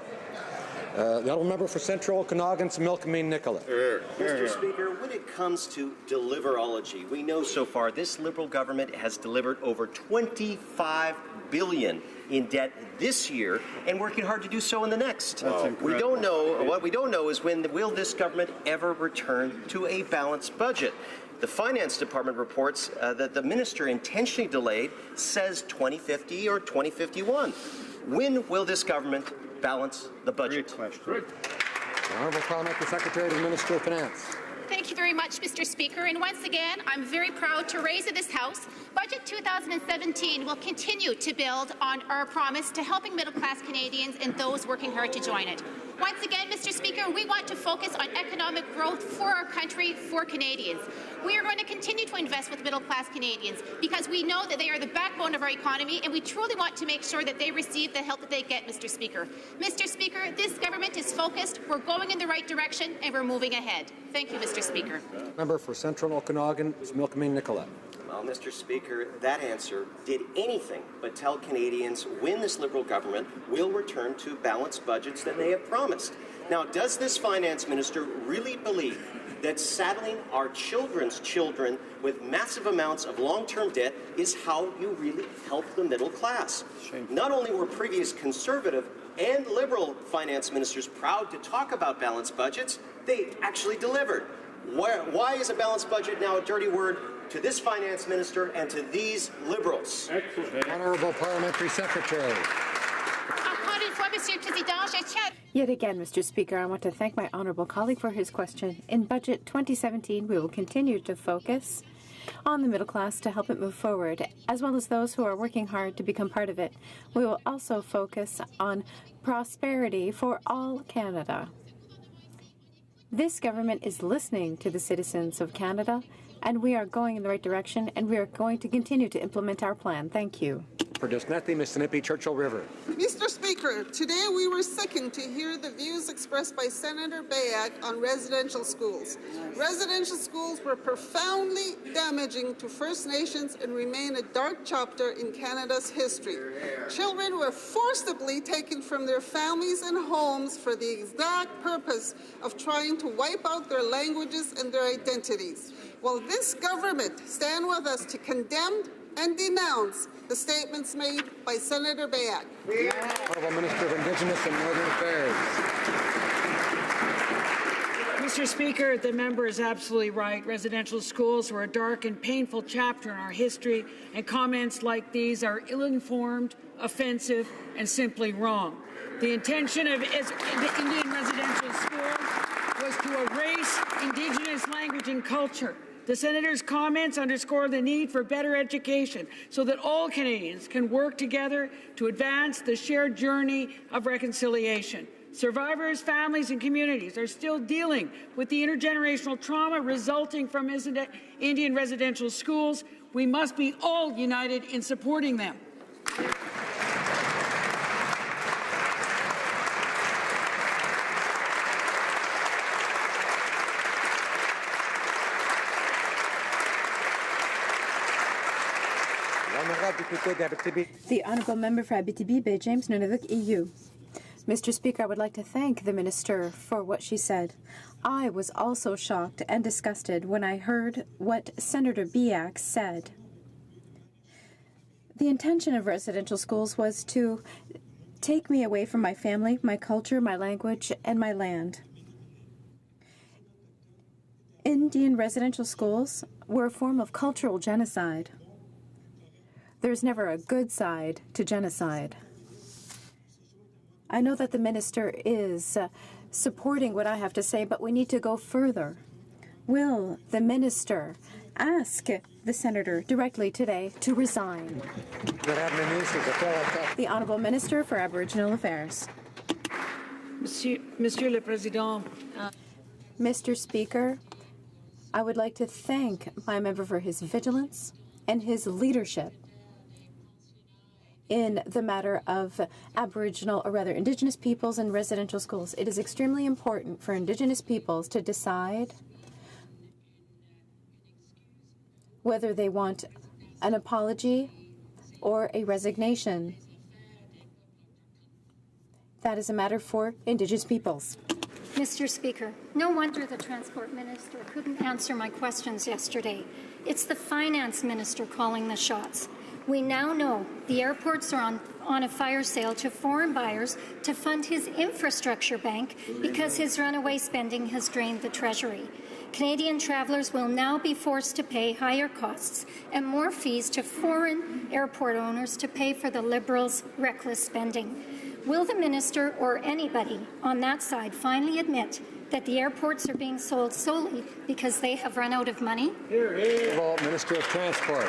The honourable member for Central Okanagan's Milkmean Nicola. Mr. Speaker, when it comes to deliverology, we know so far this Liberal government has delivered over $25 billion in debt this year and working hard to do so in the next. We don't know. What we don't know is when will this government ever return to a balanced budget. The Finance Department reports that the minister intentionally delayed says 2050 or 2051. When will this government balance the budget? Great question. Honourable Parliamentary Secretary to the Minister of Finance. Thank you very much, Mr. Speaker. And once again, I'm very proud to raise in this House, Budget 2017 will continue to build on our promise to helping middle-class Canadians and those working hard to join it. Once again, Mr. Speaker, we want to focus on economic growth for our country, for Canadians. We are going to continue to invest with middle-class Canadians because we know that they are the backbone of our economy, and we truly want to make sure that they receive the help that they get, Mr. Speaker. Mr. Speaker, this government is focused, we're going in the right direction, and we're moving ahead. Thank you, Mr. Speaker. Member for Central Okanagan, Milkmean Nicola. Well, Mr. Speaker, that answer did anything but tell Canadians when this Liberal government will return to balanced budgets that they have promised. Now, does this finance minister really believe that saddling our children's children with massive amounts of long-term debt is how you really help the middle class? Not only were previous Conservative and Liberal finance ministers proud to talk about balanced budgets, they actually delivered. Why is a balanced budget now a dirty word to this finance minister and to these Liberals? Honourable Parliamentary Secretary. Yet again, Mr. Speaker, I want to thank my honourable colleague for his question. In Budget 2017, we will continue to focus on the middle class to help it move forward, as well as those who are working hard to become part of it. We will also focus on prosperity for all Canada. This government is listening to the citizens of Canada, and we are going in the right direction, and we are going to continue to implement our plan. Thank you. For Disnethi, Mississippi, Churchill River. Mr. Speaker, today we were sickened to hear the views expressed by Senator Bayak on residential schools. Residential schools were profoundly damaging to First Nations and remain a dark chapter in Canada's history. Children were forcibly taken from their families and homes for the exact purpose of trying to wipe out their languages and their identities. Will this government stand with us to condemn and denounce the statements made by Senator Bayak? Honourable Minister of Indigenous and Northern Affairs. Mr. Speaker, the member is absolutely right. Residential schools were a dark and painful chapter in our history, and comments like these are ill-informed, offensive, and simply wrong. The intention of the Indian residential schools was to erase Indigenous language and culture. The Senator's comments underscore the need for better education so that all Canadians can work together to advance the shared journey of reconciliation. Survivors, families, and communities are still dealing with the intergenerational trauma resulting from Indian residential schools. We must be all united in supporting them. The Honourable Member for Abitibi, Bay James, Nunavut, EU. Mr. Speaker, I would like to thank the Minister for what she said. I was also shocked and disgusted when I heard what Senator Biak said. The intention of residential schools was to take me away from my family, my culture, my language, and my land. Indian residential schools were a form of cultural genocide. There's never a good side to genocide. I know that the minister is supporting what I have to say, but we need to go further. Will the minister ask the senator directly today to resign? The Honourable Minister for Aboriginal Affairs. Monsieur le Président. Mr. Speaker, I would like to thank my member for his vigilance and his leadership in the matter of Aboriginal, or rather Indigenous peoples and residential schools. It is extremely important for Indigenous peoples to decide whether they want an apology or a resignation. That is a matter for Indigenous peoples. Mr. Speaker, no wonder the Transport Minister couldn't answer my questions yesterday. It's the Finance Minister calling the shots. We now know the airports are on a fire sale to foreign buyers to fund his infrastructure bank because his runaway spending has drained the Treasury. Canadian travellers will now be forced to pay higher costs and more fees to foreign airport owners to pay for the Liberals' reckless spending. Will the minister or anybody on that side finally admit that the airports are being sold solely because they have run out of money? Minister of Transport.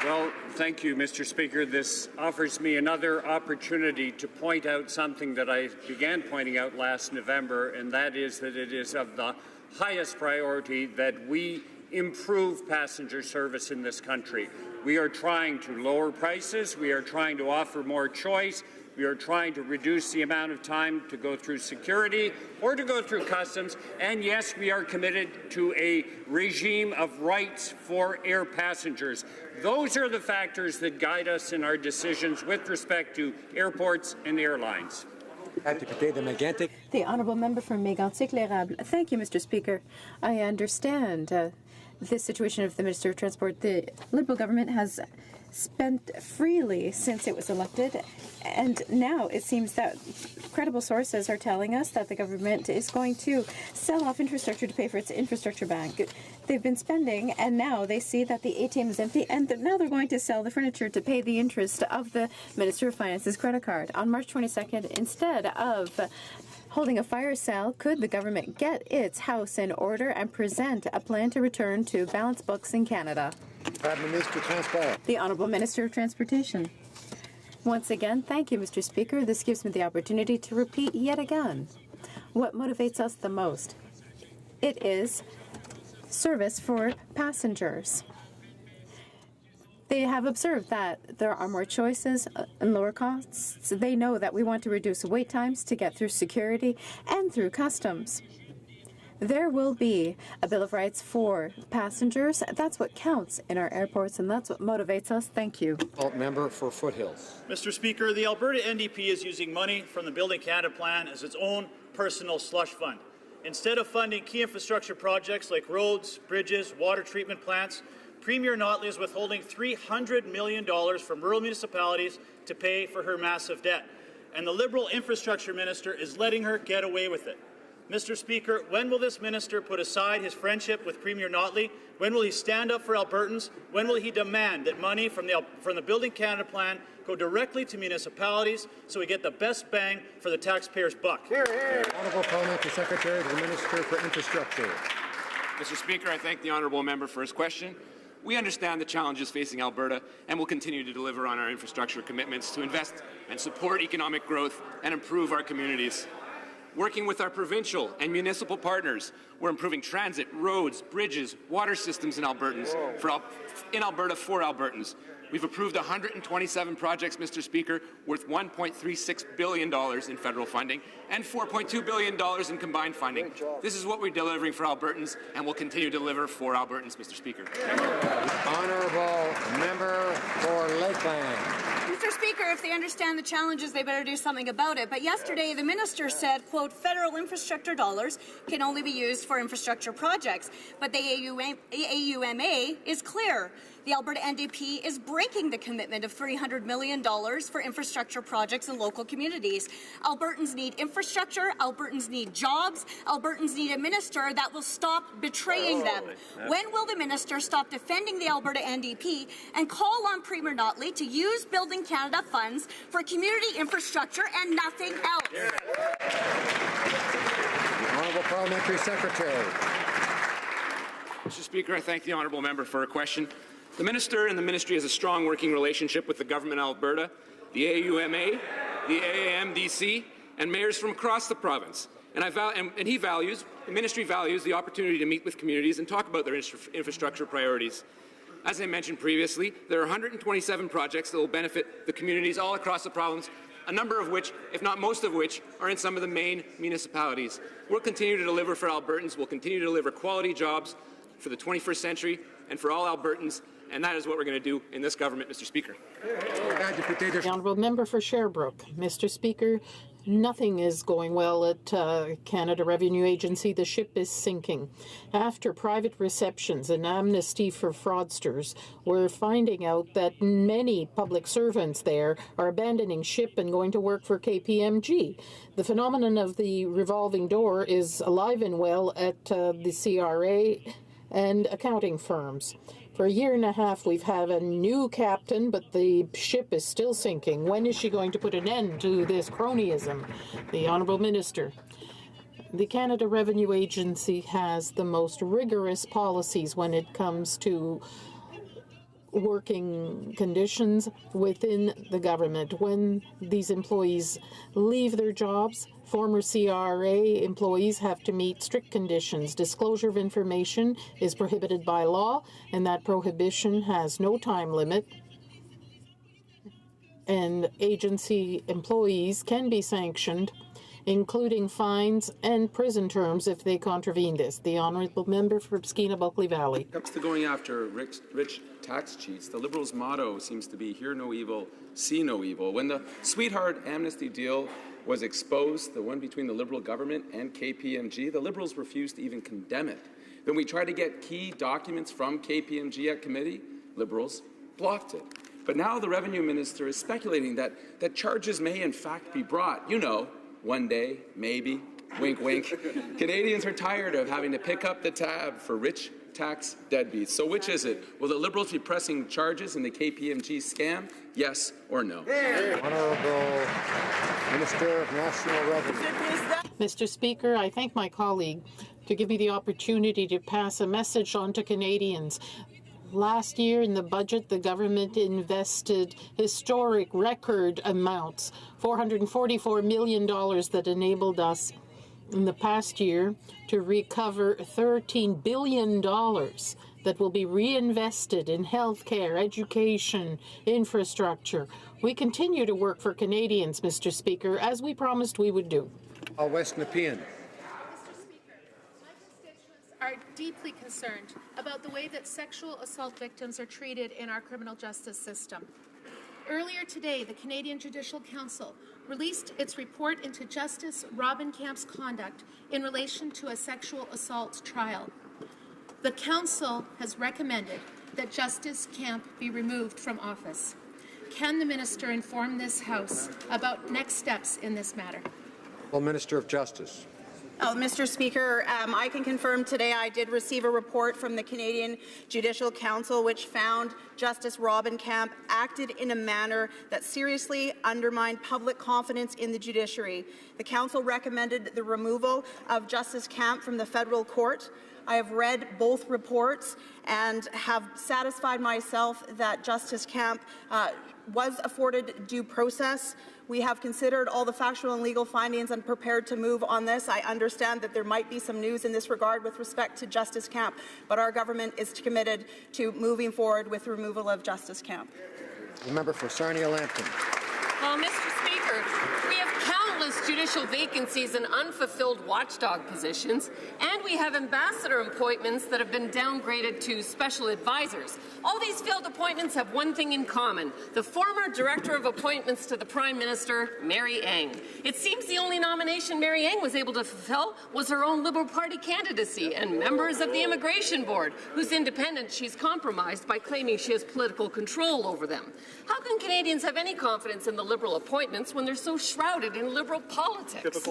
Well, thank you, Mr. Speaker. This offers me another opportunity to point out something that I began pointing out last November, and that is that it is of the highest priority that we improve passenger service in this country. We are trying to lower prices. We are trying to offer more choice. We are trying to reduce the amount of time to go through security or to go through customs. And yes, we are committed to a regime of rights for air passengers. Those are the factors that guide us in our decisions with respect to airports and airlines. The Honourable Member from Mégantic-l'Érable. Thank you, Mr. Speaker. I understand the situation of the Minister of Transport. The Liberal government has spent freely since it was elected, and now it seems that credible sources are telling us that the government is going to sell off infrastructure to pay for its infrastructure bank. They've been spending, and now they see that the ATM is empty, and now they're going to sell the furniture to pay the interest of the Minister of Finance's credit card. On March 22nd, instead of holding a fire sale, could the government get its house in order and present a plan to return to balanced books in Canada? The Honourable Minister of Transportation. Once again, thank you, Mr. Speaker. This gives me the opportunity to repeat yet again what motivates us the most. It is service for passengers. They have observed that there are more choices and lower costs. They know that we want to reduce wait times to get through security and through customs. There will be a Bill of Rights for passengers. That's what counts in our airports, and that's what motivates us. Thank you. Member for Foothills. Mr. Speaker, the Alberta NDP is using money from the Building Canada plan as its own personal slush fund. Instead of funding key infrastructure projects like roads, bridges, water treatment plants, Premier Notley is withholding $300 million from rural municipalities to pay for her massive debt. And the Liberal infrastructure minister is letting her get away with it. Mr. Speaker, when will this minister put aside his friendship with Premier Notley? When will he stand up for Albertans? When will he demand that money from the Building Canada plan go directly to municipalities so we get the best bang for the taxpayer's buck? Honourable Parliamentary Secretary to the Minister for Infrastructure. Mr. Speaker, I thank the honourable member for his question. We understand the challenges facing Alberta and will continue to deliver on our infrastructure commitments to invest and support economic growth and improve our communities. Working with our provincial and municipal partners, we're improving transit, roads, bridges, water systems in Alberta for Albertans. We've approved 127 projects, Mr. Speaker, worth $1.36 billion in federal funding and $4.2 billion in combined funding. This is what we're delivering for Albertans and will continue to deliver for Albertans, Mr. Speaker. Honourable member for Lakeland. Mr. Speaker, if they understand the challenges, they better do something about it. But yesterday, the minister said, quote, federal infrastructure dollars can only be used for infrastructure projects. But the AUMA is clear. The Alberta NDP is breaking the commitment of $300 million for infrastructure projects in local communities. Albertans need infrastructure, Albertans need jobs, Albertans need a minister that will stop betraying them. When will the minister stop defending the Alberta NDP and call on Premier Notley to use Building Canada funds for community infrastructure and nothing else? The Honourable Parliamentary Secretary. Mr. Speaker, I thank the honourable member for her question. The Minister and the Ministry has a strong working relationship with the Government of Alberta, the AUMA, the AAMDC, and mayors from across the province. And the Ministry values the opportunity to meet with communities and talk about their infrastructure priorities. As I mentioned previously, there are 127 projects that will benefit the communities all across the province, a number of which, if not most of which, are in some of the main municipalities. We'll continue to deliver for Albertans. We'll continue to deliver quality jobs for the 21st century and for all Albertans. And that is what we're going to do in this government, Mr. Speaker. The honourable member for Sherbrooke. Mr. Speaker, nothing is going well at Canada Revenue Agency. The ship is sinking. After private receptions and amnesty for fraudsters, we're finding out that many public servants there are abandoning ship and going to work for KPMG. The phenomenon of the revolving door is alive and well at the CRA and accounting firms. For a year and a half, we've had a new captain, but the ship is still sinking. When is she going to put an end to this cronyism? The Honourable Minister. The Canada Revenue Agency has the most rigorous policies when it comes to working conditions within the government. When these employees leave their jobs, former CRA employees have to meet strict conditions. Disclosure of information is prohibited by law, and that prohibition has no time limit. And agency employees can be sanctioned, including fines and prison terms if they contravene this. The honourable member for Skeena-Bulkley Valley. Comes to going after rich tax cheats. The Liberals' motto seems to be hear no evil, see no evil. When the sweetheart amnesty deal was exposed, the one between the Liberal government and KPMG, the Liberals refused to even condemn it. Then we tried to get key documents from KPMG at committee. Liberals blocked it. But now the Revenue Minister is speculating that charges may in fact be brought. You know, one day, maybe, wink, wink. Canadians are tired of having to pick up the tab for rich tax deadbeats. So which is it? Will the Liberals be pressing charges in the KPMG scam? Yes or no? Honourable Minister of National Revenue. Mr. Speaker, I thank my colleague to give me the opportunity to pass a message on to Canadians. Last year in the budget, the government invested historic record amounts, $444 million that enabled us in the past year to recover $13 billion that will be reinvested in healthcare, education, infrastructure. We continue to work for Canadians, Mr. Speaker, as we promised we would do. West Nepean. Are deeply concerned about the way that sexual assault victims are treated in our criminal justice system. Earlier today, the Canadian Judicial Council released its report into Justice Robin Camp's conduct in relation to a sexual assault trial. The Council has recommended that Justice Camp be removed from office. Can the Minister inform this House about next steps in this matter? Well, Minister of Justice. Mr. Speaker, I can confirm today I did receive a report from the Canadian Judicial Council which found Justice Robin Camp acted in a manner that seriously undermined public confidence in the judiciary. The Council recommended the removal of Justice Camp from the federal court. I have read both reports and have satisfied myself that Justice Camp was afforded due process. We have considered all the factual and legal findings and prepared to move on this. I understand that there might be some news in this regard with respect to Justice Camp, but our government is committed to moving forward with removal of Justice Camp. The member for Sarnia-Lambton. Well, Mr. Speaker, we have countless judicial vacancies and unfulfilled watchdog positions, and we have ambassador appointments that have been downgraded to special advisors. All these failed appointments have one thing in common: the former Director of Appointments to the Prime Minister, Mary Eng. It seems the only nomination Mary Eng was able to fulfill was her own Liberal Party candidacy and members of the Immigration Board, whose independence she's compromised by claiming she has political control over them. How can Canadians have any confidence in the Liberal appointments when they're so shrouded in Liberal politics?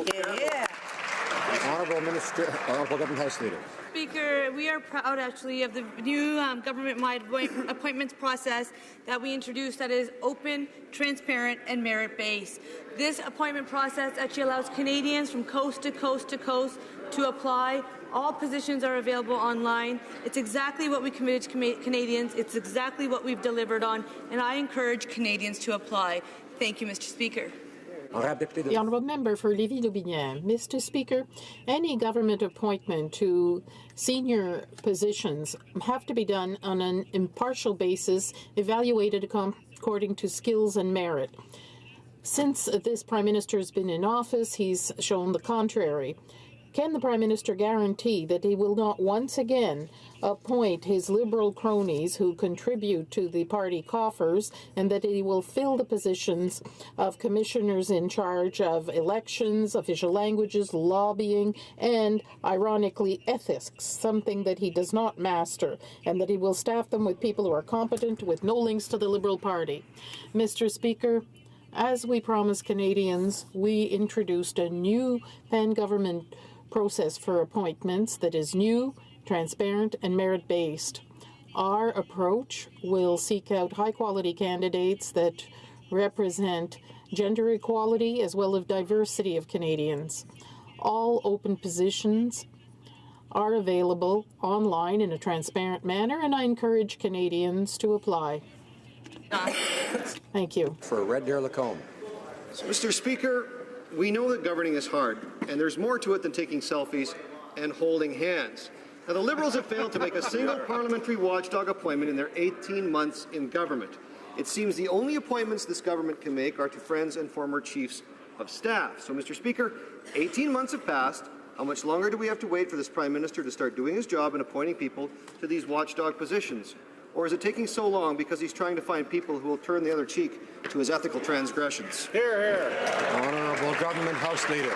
Honourable Minister, Honourable Government House Leader. Speaker, we are proud actually of the new government-wide appointments process that we introduced that is open, transparent and merit-based. This appointment process actually allows Canadians from coast to coast to coast to apply. All positions are available online. It's exactly what we committed to Canadians. It's exactly what we've delivered on, and I encourage Canadians to apply. Thank you, Mr. Speaker. The honourable member for Lévis-Loubinière. Mr. Speaker, any government appointment to senior positions have to be done on an impartial basis, evaluated according to skills and merit. Since this Prime Minister has been in office, he's shown the contrary. Can the Prime Minister guarantee that he will not once again appoint his Liberal cronies who contribute to the party coffers, and that he will fill the positions of commissioners in charge of elections, official languages, lobbying, and, ironically, ethics, something that he does not master, and that he will staff them with people who are competent with no links to the Liberal Party? Mr. Speaker, as we promised Canadians, we introduced a new pan-government process for appointments that is new, transparent, and merit-based. Our approach will seek out high-quality candidates that represent gender equality as well as diversity of Canadians. All open positions are available online in a transparent manner, and I encourage Canadians to apply. Thank you. For Red Deer Lacombe. Mr. Speaker, we know that governing is hard, and there's more to it than taking selfies and holding hands. Now, the Liberals have failed to make a single parliamentary watchdog appointment in their 18 months in government. It seems the only appointments this government can make are to friends and former chiefs of staff. So, Mr. Speaker, 18 months have passed. How much longer do we have to wait for this Prime Minister to start doing his job and appointing people to these watchdog positions? Or is it taking so long because he's trying to find people who will turn the other cheek to his ethical transgressions? Hear, hear. Honourable Government House Leader.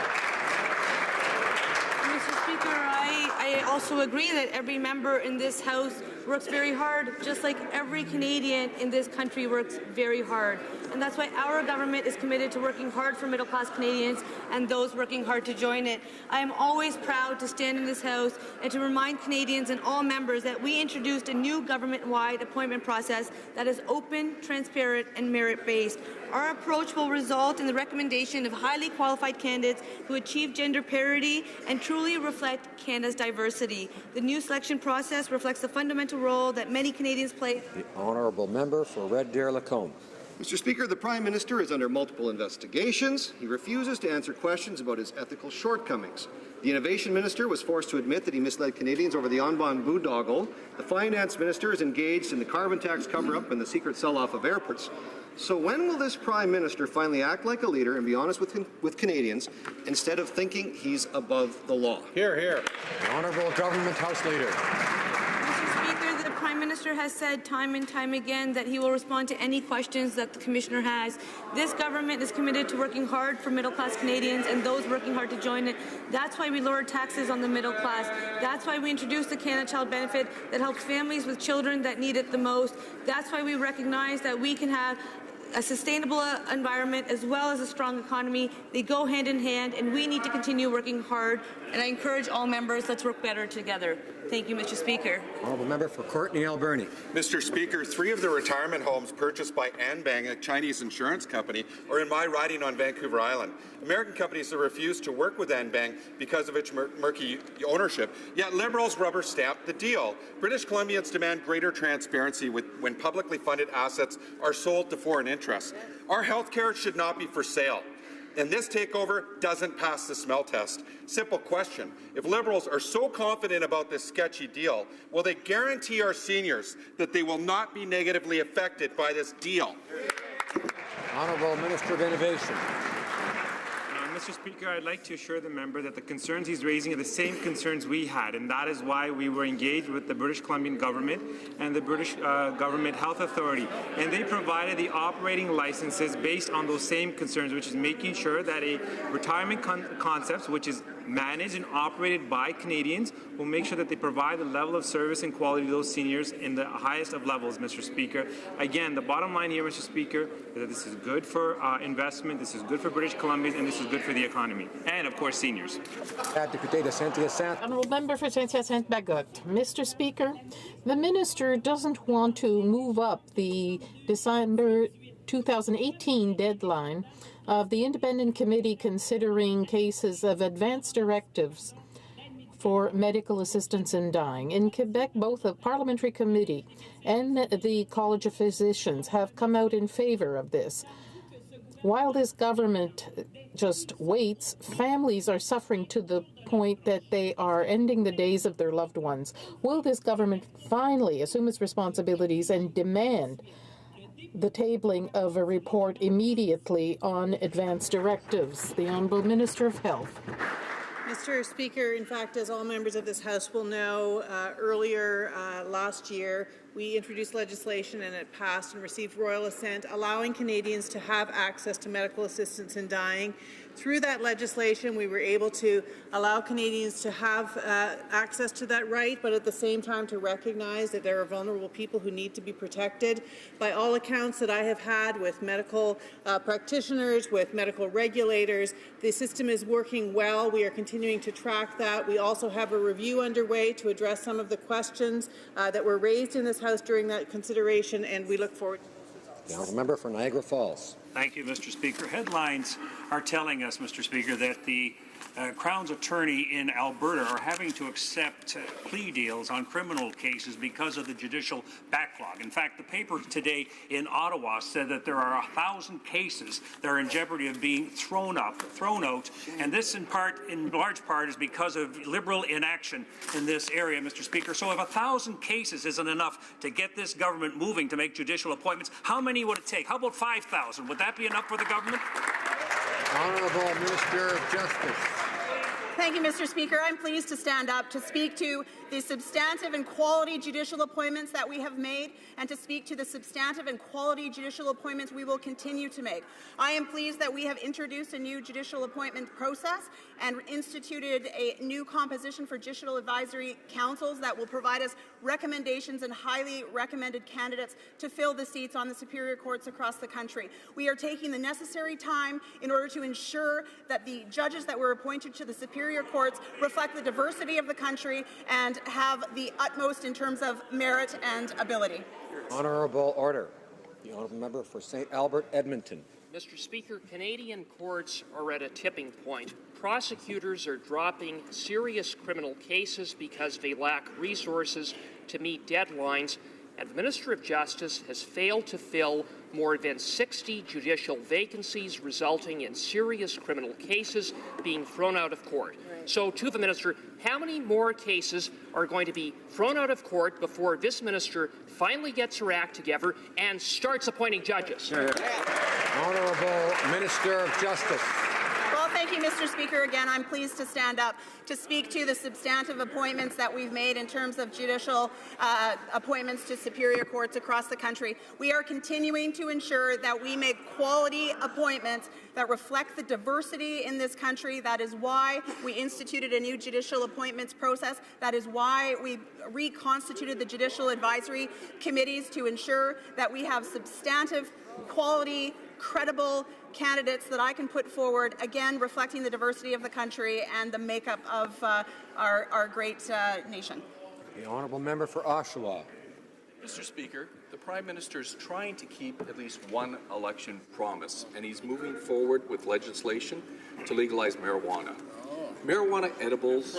Mr. Speaker, I also agree that every member in this House works very hard, just like every Canadian in this country works very hard. And that's why our government is committed to working hard for middle-class Canadians and those working hard to join it. I am always proud to stand in this House and to remind Canadians and all members that we introduced a new government-wide appointment process that is open, transparent, and merit-based. Our approach will result in the recommendation of highly qualified candidates who achieve gender parity and truly reflect Canada's diversity. The new selection process reflects the fundamental role that many Canadians play. The honourable member for Red Deer Lacombe. Mr. Speaker, the Prime Minister is under multiple investigations. He refuses to answer questions about his ethical shortcomings. The Innovation Minister was forced to admit that he misled Canadians over the en-bond boondoggle. The Finance Minister is engaged in the carbon tax cover-up and the secret sell-off of airports. So when will this Prime Minister finally act like a leader and be honest with Canadians instead of thinking he's above the law? Hear, hear. The Honourable Government House Leader. The Prime Minister has said time and time again that he will respond to any questions that the Commissioner has. This government is committed to working hard for middle-class Canadians and those working hard to join it. That's why we lowered taxes on the middle class. That's why we introduced the Canada Child Benefit that helps families with children that need it the most. That's why we recognize that we can have a sustainable environment as well as a strong economy. They go hand in hand, and we need to continue working hard. And I encourage all members, let's work better together. Thank you, Mr. Speaker. Honourable member for Courtenay Alberni. Mr. Speaker, 3 of the retirement homes purchased by Anbang, a Chinese insurance company, are in my riding on Vancouver Island. American companies have refused to work with Anbang because of its murky ownership, yet Liberals rubber stamp the deal. British Columbians demand greater transparency when publicly funded assets are sold to foreign interests. Our health care should not be for sale. And this takeover doesn't pass the smell test. Simple question. If Liberals are so confident about this sketchy deal, will they guarantee our seniors that they will not be negatively affected by this deal? Honourable Minister of Innovation. Mr. Speaker, I'd like to assure the member that the concerns he's raising are the same concerns we had, and that is why we were engaged with the British Columbian government and the British Government Health Authority. And they provided the operating licenses based on those same concerns, which is making sure that a retirement concept, which is managed and operated by Canadians, will make sure that they provide the level of service and quality to those seniors in the highest of levels, Mr. Speaker. Again, the bottom line here, Mr. Speaker, is that this is good for investment, this is good for British Columbians, and this is good for the economy, and of course seniors. Honourable member for Saint-Hyacinthe-Bagot. Mr. Speaker, the minister doesn't want to move up the December 2018 deadline of the independent committee considering cases of advance directives for medical assistance in dying. In Quebec, both the parliamentary committee and the College of Physicians have come out in favor of this. While this government just waits, families are suffering to the point that they are ending the days of their loved ones. Will this government finally assume its responsibilities and demand the tabling of a report immediately on advance directives? The Honourable Minister of Health. Mr. Speaker, in fact, as all members of this House will know, earlier last year we introduced legislation and it passed and received royal assent allowing Canadians to have access to medical assistance in dying. Through that legislation, we were able to allow Canadians to have access to that right, but at the same time to recognize that there are vulnerable people who need to be protected. By all accounts that I have had with medical practitioners, with medical regulators, the system is working well. We are continuing to track that. We also have a review underway to address some of the questions that were raised in this House during that consideration, and we look forward. The honourable member for Niagara Falls. Thank you, Mr. Speaker. Headlines are telling us, Mr. Speaker, that the Crown's attorney in Alberta are having to accept plea deals on criminal cases because of the judicial backlog. In fact, the paper today in Ottawa said that there are 1,000 cases that are in jeopardy of being thrown out, and this in large part is because of Liberal inaction in this area, Mr. Speaker. So if 1,000 cases isn't enough to get this government moving to make judicial appointments, how many would it take? How about 5,000? Would that be enough for the government? Honourable Minister of Justice. Thank you, Mr. Speaker. I'm pleased to stand up to speak to the substantive and quality judicial appointments that we have made and to speak to the substantive and quality judicial appointments we will continue to make. I am pleased that we have introduced a new judicial appointment process and instituted a new composition for judicial advisory councils that will provide us recommendations and highly recommended candidates to fill the seats on the superior courts across the country. We are taking the necessary time in order to ensure that the judges that were appointed to the superior courts reflect the diversity of the country and have the utmost in terms of merit and ability. Honourable order. The honourable member for St. Albert, Edmonton. Mr. Speaker, Canadian courts are at a tipping point. Prosecutors are dropping serious criminal cases because they lack resources to meet deadlines, and the Minister of Justice has failed to fill more than 60 judicial vacancies, resulting in serious criminal cases being thrown out of court. So, to the Minister, how many more cases are going to be thrown out of court before this Minister finally gets her act together and starts appointing judges? Honourable Minister of Justice. Well, thank you, Mr. Speaker. Again, I'm pleased to stand up to speak to the substantive appointments that we've made in terms of judicial appointments to superior courts across the country. We are continuing to ensure that we make quality appointments that reflect the diversity in this country. That is why we instituted a new judicial appointments process. That is why we reconstituted the judicial advisory committees to ensure that we have substantive, quality, credible candidates that I can put forward, again, reflecting the diversity of the country and the makeup of our great nation. The honourable member for Oshawa. Mr. Speaker, the Prime Minister is trying to keep at least one election promise, and he's moving forward with legislation to legalize marijuana. Marijuana edibles,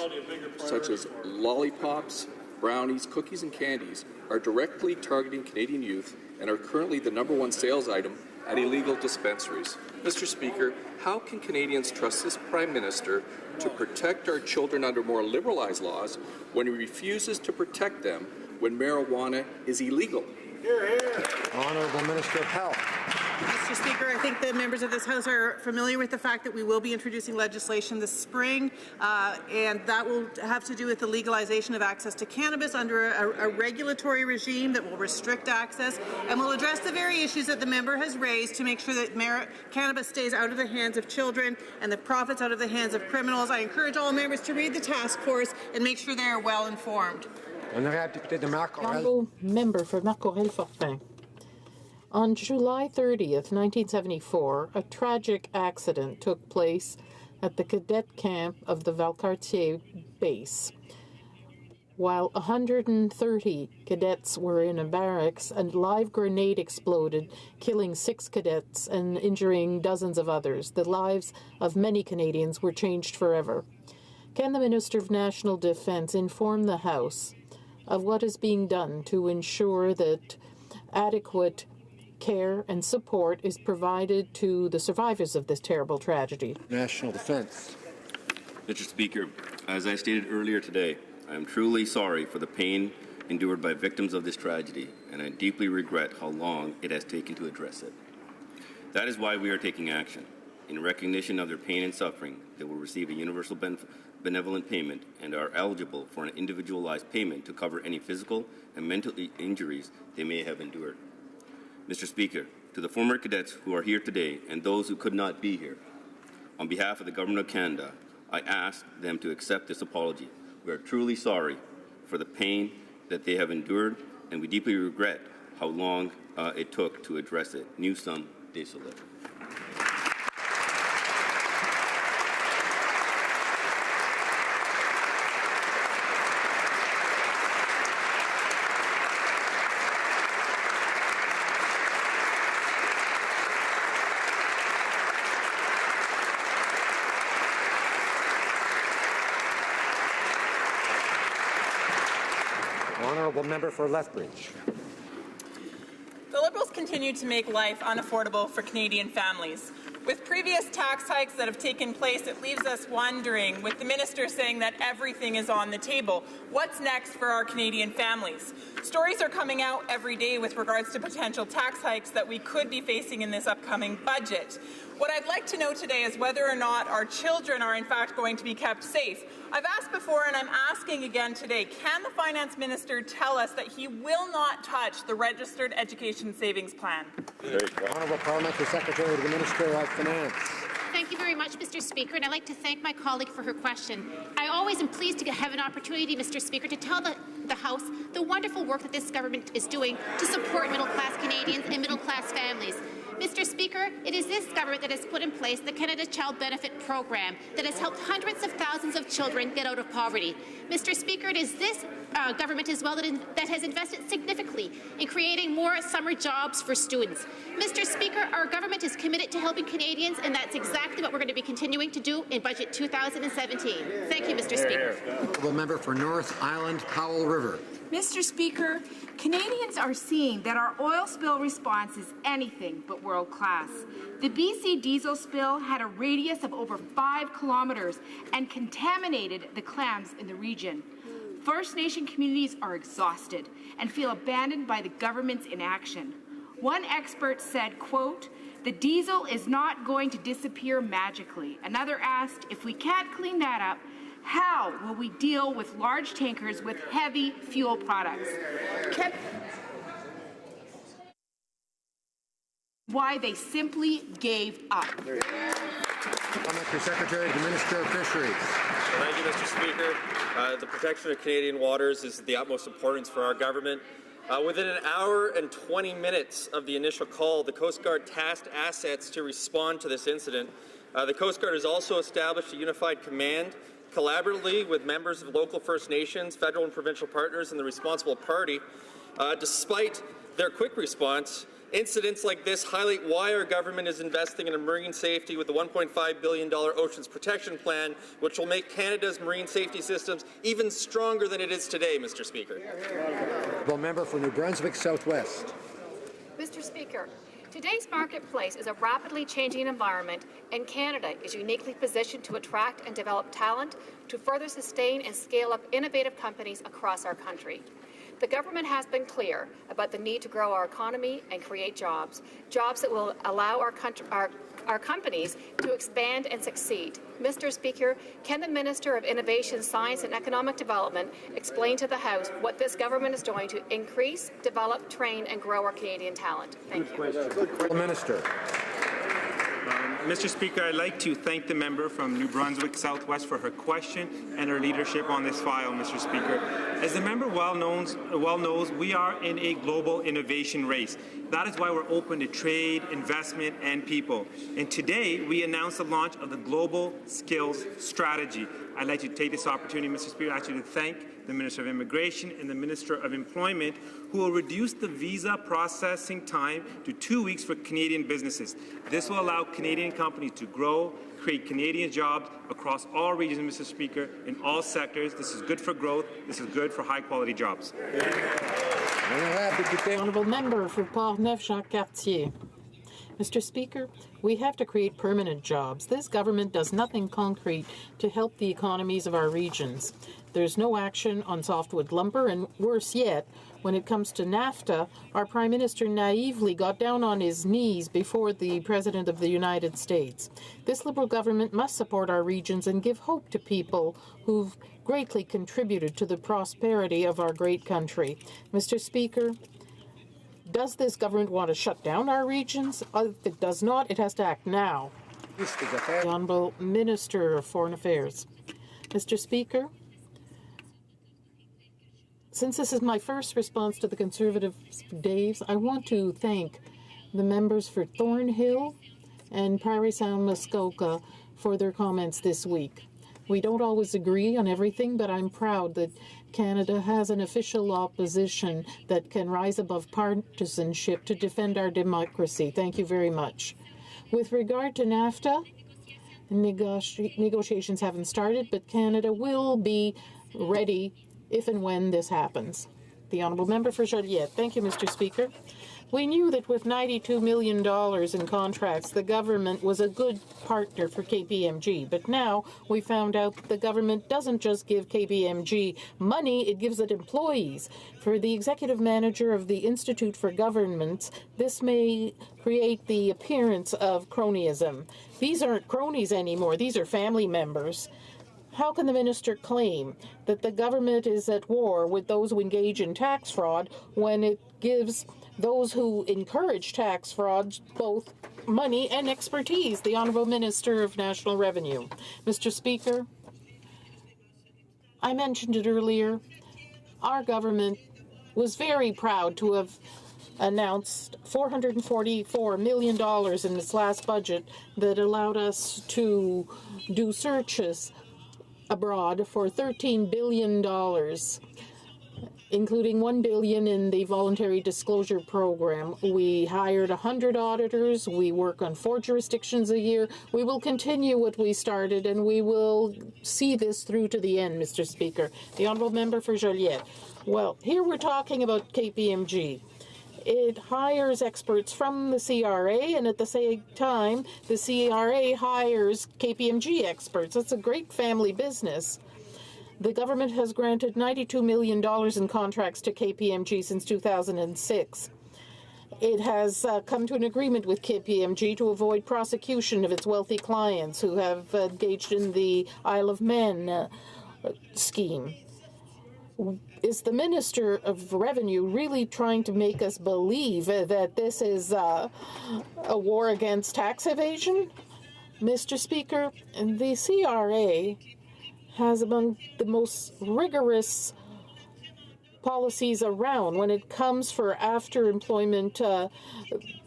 such as lollipops, brownies, cookies, and candies, are directly targeting Canadian youth and are currently the #1 sales item at illegal dispensaries. Mr. Speaker, how can Canadians trust this Prime Minister to protect our children under more liberalized laws when he refuses to protect them when marijuana is illegal? Hear, hear. Honourable Minister of Health. Mr. Speaker, I think the members of this House are familiar with the fact that we will be introducing legislation this spring, and that will have to do with the legalization of access to cannabis under a regulatory regime that will restrict access and will address the very issues that the member has raised to make sure that cannabis stays out of the hands of children and the profits out of the hands of criminals. I encourage all members to read the task force and make sure they are well informed. Honourable member for Marc-Aurèle-Fortin. On July 30th, 1974, a tragic accident took place at the cadet camp of the Valcartier base. While 130 cadets were in a barracks, a live grenade exploded, killing 6 cadets and injuring dozens of others. The lives of many Canadians were changed forever. Can the Minister of National Defence inform the House of what is being done to ensure that adequate care and support is provided to the survivors of this terrible tragedy? National Defence. Mr. Speaker, as I stated earlier today, I am truly sorry for the pain endured by victims of this tragedy, and I deeply regret how long it has taken to address it. That is why we are taking action. In recognition of their pain and suffering, they will receive a universal benevolent payment and are eligible for an individualized payment to cover any physical and mental injuries they may have endured. Mr. Speaker, to the former cadets who are here today and those who could not be here, on behalf of the Government of Canada, I ask them to accept this apology. We are truly sorry for the pain that they have endured, and we deeply regret how long it took to address it. Nous sommes désolés. Honourable member for Lethbridge. The Liberals continue to make life unaffordable for Canadian families. With previous tax hikes that have taken place, it leaves us wondering, with the minister saying that everything is on the table, what's next for our Canadian families? Stories are coming out every day with regards to potential tax hikes that we could be facing in this upcoming budget. What I'd like to know today is whether or not our children are in fact going to be kept safe. I've asked before and I'm asking again today, can the Finance Minister tell us that he will not touch the Registered Education Savings Plan? Honourable Parliamentary Secretary to the Minister of Finance. Thank you very much, Mr. Speaker, and I'd like to thank my colleague for her question. I always am pleased to have an opportunity, Mr. Speaker, to tell the House the wonderful work that this government is doing to support middle-class Canadians and middle-class families. Mr. Speaker, it is this government that has put in place the Canada Child Benefit Program that has helped hundreds of thousands of children get out of poverty. Mr. Speaker, it is this government as well that has invested significantly in creating more summer jobs for students. Mr. Speaker, our government is committed to helping Canadians, and that's exactly what we're going to be continuing to do in Budget 2017. Thank you, Mr. Speaker. Honourable member for North Island, Powell River. Mr. Speaker, Canadians are seeing that our oil spill response is anything but world-class. The BC diesel spill had a radius of over 5 kilometers and contaminated the clams in the region. First Nation communities are exhausted and feel abandoned by the government's inaction. One expert said, quote, The diesel is not going to disappear magically. Another asked, if we can't clean that up, how will we deal with large tankers with heavy fuel products? Why they simply gave up. Parliamentary Secretary to the Minister of Fisheries. Thank you, Mr. Speaker. The protection of Canadian waters is of the utmost importance for our government. Within an hour and 20 minutes of the initial call, the Coast Guard tasked assets to respond to this incident. The Coast Guard has also established a unified command collaboratively with members of local First Nations, federal and provincial partners, and the responsible party. Despite their quick response, incidents like this highlight why our government is investing in marine safety with the $1.5 billion Oceans Protection Plan, which will make Canada's marine safety systems even stronger than it is today, Mr. Speaker. The member for New Brunswick Southwest. Mr. Speaker, today's marketplace is a rapidly changing environment, and Canada is uniquely positioned to attract and develop talent to further sustain and scale up innovative companies across our country. The government has been clear about the need to grow our economy and create jobs that will allow our companies to expand and succeed. Mr. Speaker, can the Minister of Innovation, Science and Economic Development explain to the House what this government is doing to increase, develop, train and grow our Canadian talent? Thank you. The Minister. Mr. Speaker, I'd like to thank the member from New Brunswick Southwest for her question and her leadership on this file, Mr. Speaker. As the member well knows, we are in a global innovation race. That is why we're open to trade, investment, and people. And today, we announced the launch of the Global Skills Strategy. I'd like to take this opportunity, Mr. Speaker, actually to thank the Minister of Immigration and the Minister of Employment, who will reduce the visa processing time to 2 weeks for Canadian businesses. This will allow Canadian companies to grow, create Canadian jobs across all regions, Mr. Speaker, in all sectors. This is good for growth. This is good for high-quality jobs. Honourable Member for Port-Neuf-Jacques-Cartier. Mr. Speaker, we have to create permanent jobs. This government does nothing concrete to help the economies of our regions. There's no action on softwood lumber, and worse yet, when it comes to NAFTA, our Prime Minister naively got down on his knees before the President of the United States. This Liberal government must support our regions and give hope to people who've greatly contributed to the prosperity of our great country. Mr. Speaker, does this government want to shut down our regions? If it does not, it has to act now. The Honourable Minister of Foreign Affairs. Mr. Speaker, since this is my first response to the Conservative days, I want to thank the members for Thornhill and Prairie Sound Muskoka for their comments this week. We don't always agree on everything, but I'm proud that Canada has an official opposition that can rise above partisanship to defend our democracy. Thank you very much. With regard to NAFTA, negotiations haven't started, but Canada will be ready if and when this happens. The Honourable Member for Joliette. Thank you, Mr. Speaker. We knew that with $92 million in contracts, the government was a good partner for KPMG. But now we found out that the government doesn't just give KPMG money, it gives it employees. For the executive manager of the Institute for Governments, this may create the appearance of cronyism. These aren't cronies anymore, these are family members. How can the minister claim that the government is at war with those who engage in tax fraud when it gives those who encourage tax fraud both money and expertise? The Honourable Minister of National Revenue. Mr. Speaker, I mentioned it earlier. Our government was very proud to have announced $444 million in its last budget that allowed us to do searches abroad for $13 billion, including $1 billion in the voluntary disclosure program. We hired 100 auditors. We work on 4 jurisdictions a year. We will continue what we started, and we will see this through to the end, Mr. Speaker. The Honourable Member for Joliette. Well, here we're talking about KPMG. It hires experts from the CRA, and at the same time, the CRA hires KPMG experts. It's a great family business. The government has granted $92 million in contracts to KPMG since 2006. It has come to an agreement with KPMG to avoid prosecution of its wealthy clients who have engaged in the Isle of Man scheme. Is the Minister of Revenue really trying to make us believe that this is a war against tax evasion? Mr. Speaker, the CRA has among the most rigorous policies around when it comes for after-employment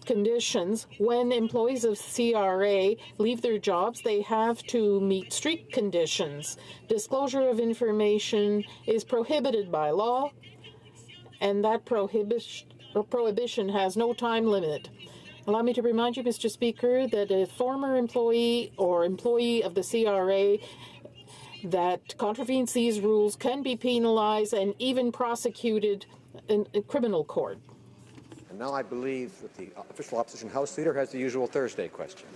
conditions. When employees of CRA leave their jobs, they have to meet strict conditions. Disclosure of information is prohibited by law, and that prohibition has no time limit. Allow me to remind you, Mr. Speaker, that a former employee or employee of the CRA that contravenes these rules can be penalized and even prosecuted in criminal court. And now I believe that the official opposition House Leader has the usual Thursday question.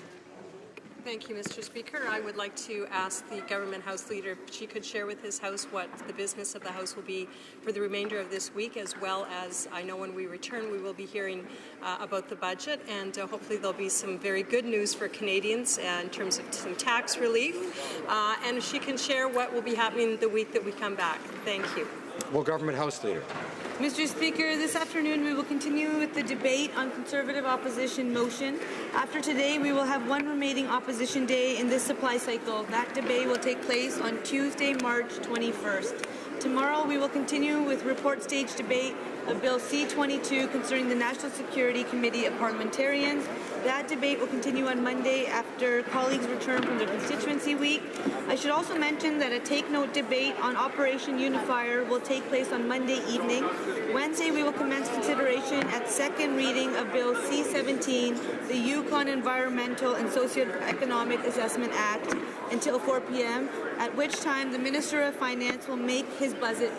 Thank you, Mr. Speaker. I would like to ask the Government House Leader if she could share with his House what the business of the House will be for the remainder of this week, as well as I know when we return we will be hearing about the budget, and hopefully there'll be some very good news for Canadians in terms of some tax relief. And if she can share what will be happening the week that we come back. Thank you. Well, Government House Leader. Mr. Speaker, this afternoon we will continue with the debate on Conservative opposition motion. After today, we will have one remaining opposition day in this supply cycle. That debate will take place on Tuesday, March 21st. Tomorrow, we will continue with report stage debate of Bill C-22 concerning the National Security Committee of Parliamentarians. That debate will continue on Monday after colleagues return from their constituency week. I should also mention that a take-note debate on Operation Unifier will take place on Monday evening. Wednesday, we will commence consideration at second reading of Bill C-17, the Yukon Environmental and Socioeconomic Assessment Act, until 4 p.m., at which time the Minister of Finance will make his budget